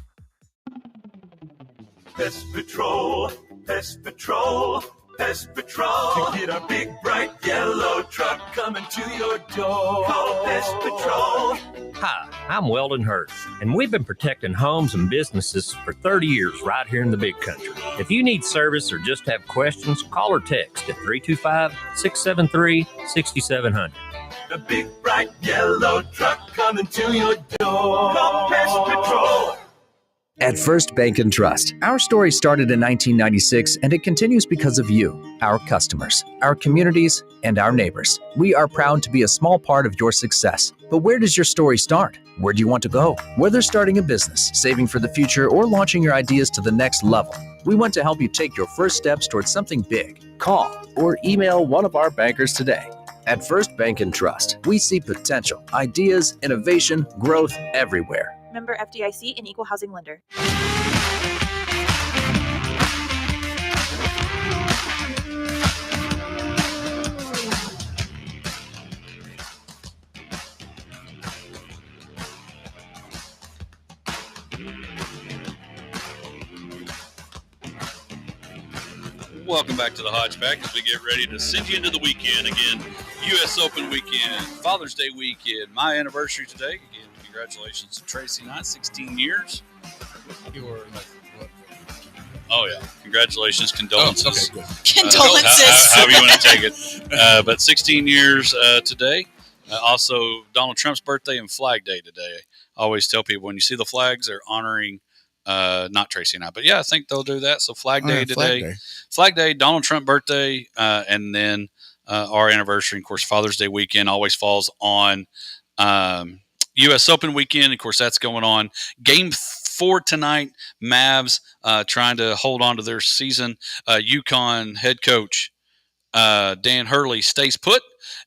Pest Patrol, Pest Patrol, Pest Patrol. To get our big, bright yellow truck coming to your door. Call Pest Patrol. Hi, I'm Weldon Hurt, and we've been protecting homes and businesses for 30 years right here in the Big Country. If you need service or just have questions, call or text at 325-673-6700. The big, bright yellow truck coming to your door. Call Pest Patrol. At First Bank and Trust, our story started in 1996 and it continues because of you, our customers, our communities, and our neighbors. We are proud to be a small part of your success. But where does your story start? Where do you want to go? Whether starting a business, saving for the future, or launching your ideas to the next level, we want to help you take your first steps towards something big. Call or email one of our bankers today At First Bank and Trust, we see potential, ideas, innovation, growth everywhere. Member FDIC and equal housing lender. Welcome back to the Hodge Pack as we get ready to send you into the weekend. Again, U.S. Open weekend, Father's Day weekend, my anniversary today. Again, congratulations to Tracy and I, 16 years. You were Oh, yeah. Congratulations. Condolences. Oh, okay, good. Condolences. However you want to take it. But 16 years today. Also, Donald Trump's birthday and Flag Day today. I always tell people when you see the flags, they're honoring not Tracy and I, but yeah, I think they'll do that. So Flag Day today. Flag Day, Donald Trump birthday, and then our anniversary. And of course, Father's Day weekend always falls on U.S. Open weekend. Of course, that's going on. Game 4 tonight. Mavs trying to hold on to their season. UConn head coach Dan Hurley stays put.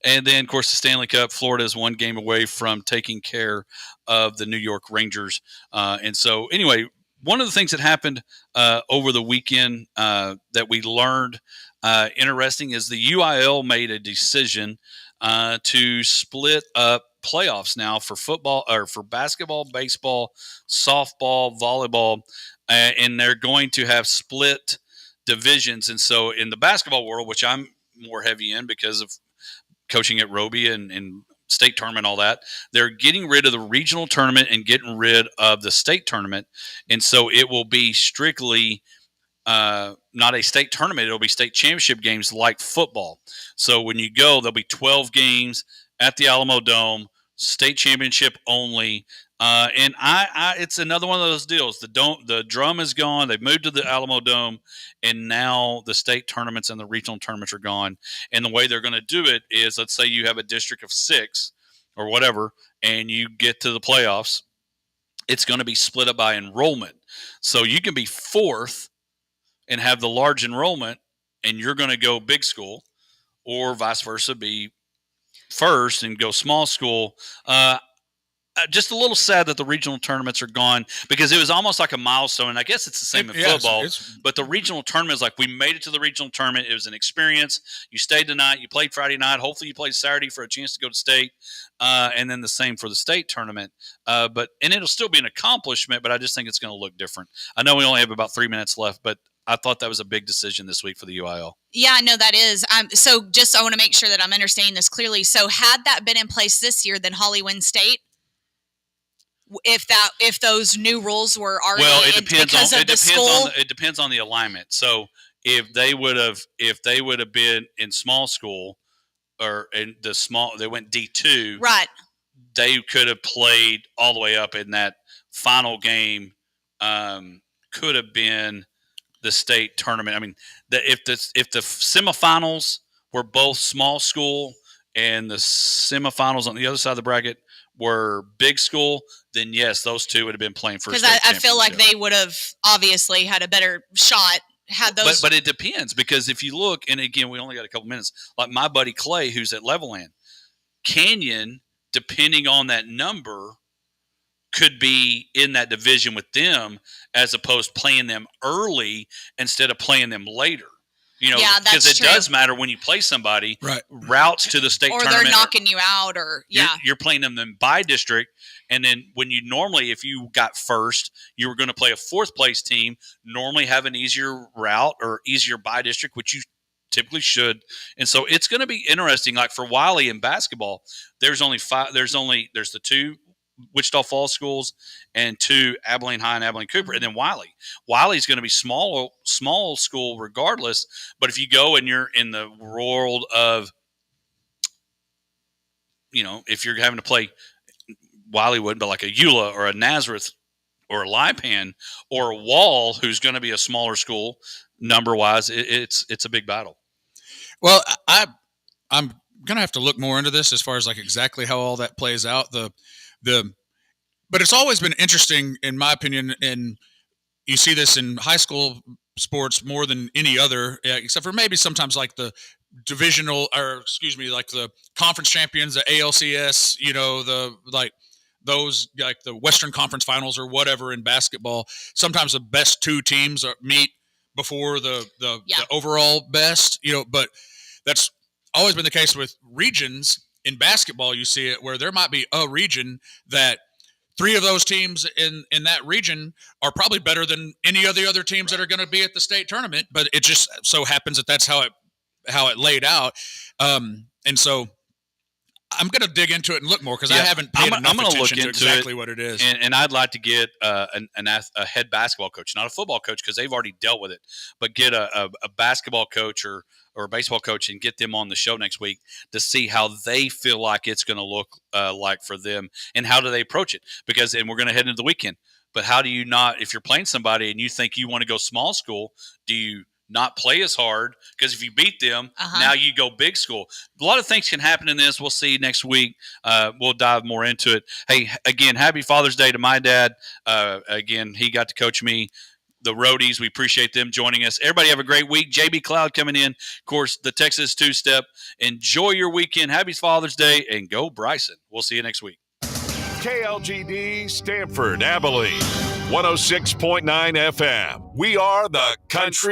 And then, of course, the Stanley Cup. Florida is one game away from taking care of the New York Rangers. And so, anyway, one of the things that happened over the weekend that we learned interesting is the UIL made a decision to split up playoffs now for football or for basketball, baseball, softball, volleyball, and they're going to have split divisions. And so in the basketball world, which I'm more heavy in because of coaching at Roby and state tournament, all that, they're getting rid of the regional tournament and getting rid of the state tournament. And so it will be strictly not a state tournament. It'll be state championship games like football. So when you go, there'll be 12 games at the Alamo Dome, state championship only. And it's another one of those deals. The drum is gone. They've moved to the Alamo Dome, and now the state tournaments and the regional tournaments are gone. And the way they're going to do it is, let's say you have a district of 6 or whatever, and you get to the playoffs. It's going to be split up by enrollment. So you can be 4th and have the large enrollment, and you're going to go big school, or vice versa, be 1st and go small school. Just a little sad that the regional tournaments are gone because it was almost like a milestone. And I guess it's the same in football, but the regional tournament is like, we made it to the regional tournament. It was an experience. You stayed tonight, you played Friday night. Hopefully you played Saturday for a chance to go to state. And then the same for the state tournament. And it'll still be an accomplishment, but I just think it's going to look different. I know we only have about 3 minutes left, but I thought that was a big decision this week for the UIL. Yeah, no, that is. So just, I want to make sure that I'm understanding this clearly. So had that been in place this year, then Holly wins state? If those new rules were already it depends on the alignment. So if they would have been in small school or in the small, they went D2, right? They could have played all the way up in that final game. Could have been the state tournament. I mean, if the semifinals were both small school and the semifinals on the other side of the bracket were big school, then yes, those two would have been playing for a state championship. Because I feel like they would have obviously had a better shot had those. But it depends, because if you look, and again, we only got a couple minutes, like my buddy Clay, who's at Levelland, Canyon, depending on that number, could be in that division with them as opposed to playing them early instead of playing them later. Because it does matter when you play somebody, right? Routes to the state tournament. Or they're knocking you out, or You're playing them by district. And then when you normally, if you got 1st, you were going to play a 4th place team, normally have an easier route or easier by district, which you typically should. And so it's going to be interesting. Like for Wiley in basketball, there's only 5. There's the 2 Wichita Falls schools and 2 Abilene High and Abilene Cooper, and then Wiley. Wiley's going to be small school regardless. But if you go and you're in the world of, if you're having to play Wiley wouldn't, but like a Eula or a Nazareth or a Lipan or a Wall, who's going to be a smaller school number wise, it's a big battle. Well, I'm going to have to look more into this as far as like exactly how all that plays out. But it's always been interesting, in my opinion, and you see this in high school sports more than any other, except for maybe sometimes like the divisional, or excuse me, like the conference champions, the ALCS, those like the Western Conference Finals or whatever in basketball. Sometimes the best two teams meet before the overall best, but that's always been the case with regions in basketball. You see it where there might be a region that three of those teams in that region are probably better than any of the other teams that are going to be at the state tournament, but it just so happens that that's how it laid out. And so I'm going to dig into it and look more because I haven't paid enough attention to exactly what it is. And I'd like to get a head basketball coach, not a football coach because they've already dealt with it, but get a basketball coach or a baseball coach and get them on the show next week to see how they feel like it's going to look like for them and how do they approach it. And we're going to head into the weekend. But how do you not, if you're playing somebody and you think you want to go small school, do you not play as hard? Because if you beat them, now you go big school. A lot of things can happen in this. We'll see next week. We'll dive more into it. Hey, again, happy Father's Day to my dad. Again, he got to coach me. The roadies, we appreciate them joining us. Everybody have a great week. JB Cloud coming in. Of course, the Texas two-step. Enjoy your weekend. Happy Father's Day, and go Bryson. We'll see you next week. KLGD Stanford, Abilene, 106.9 FM. We are the country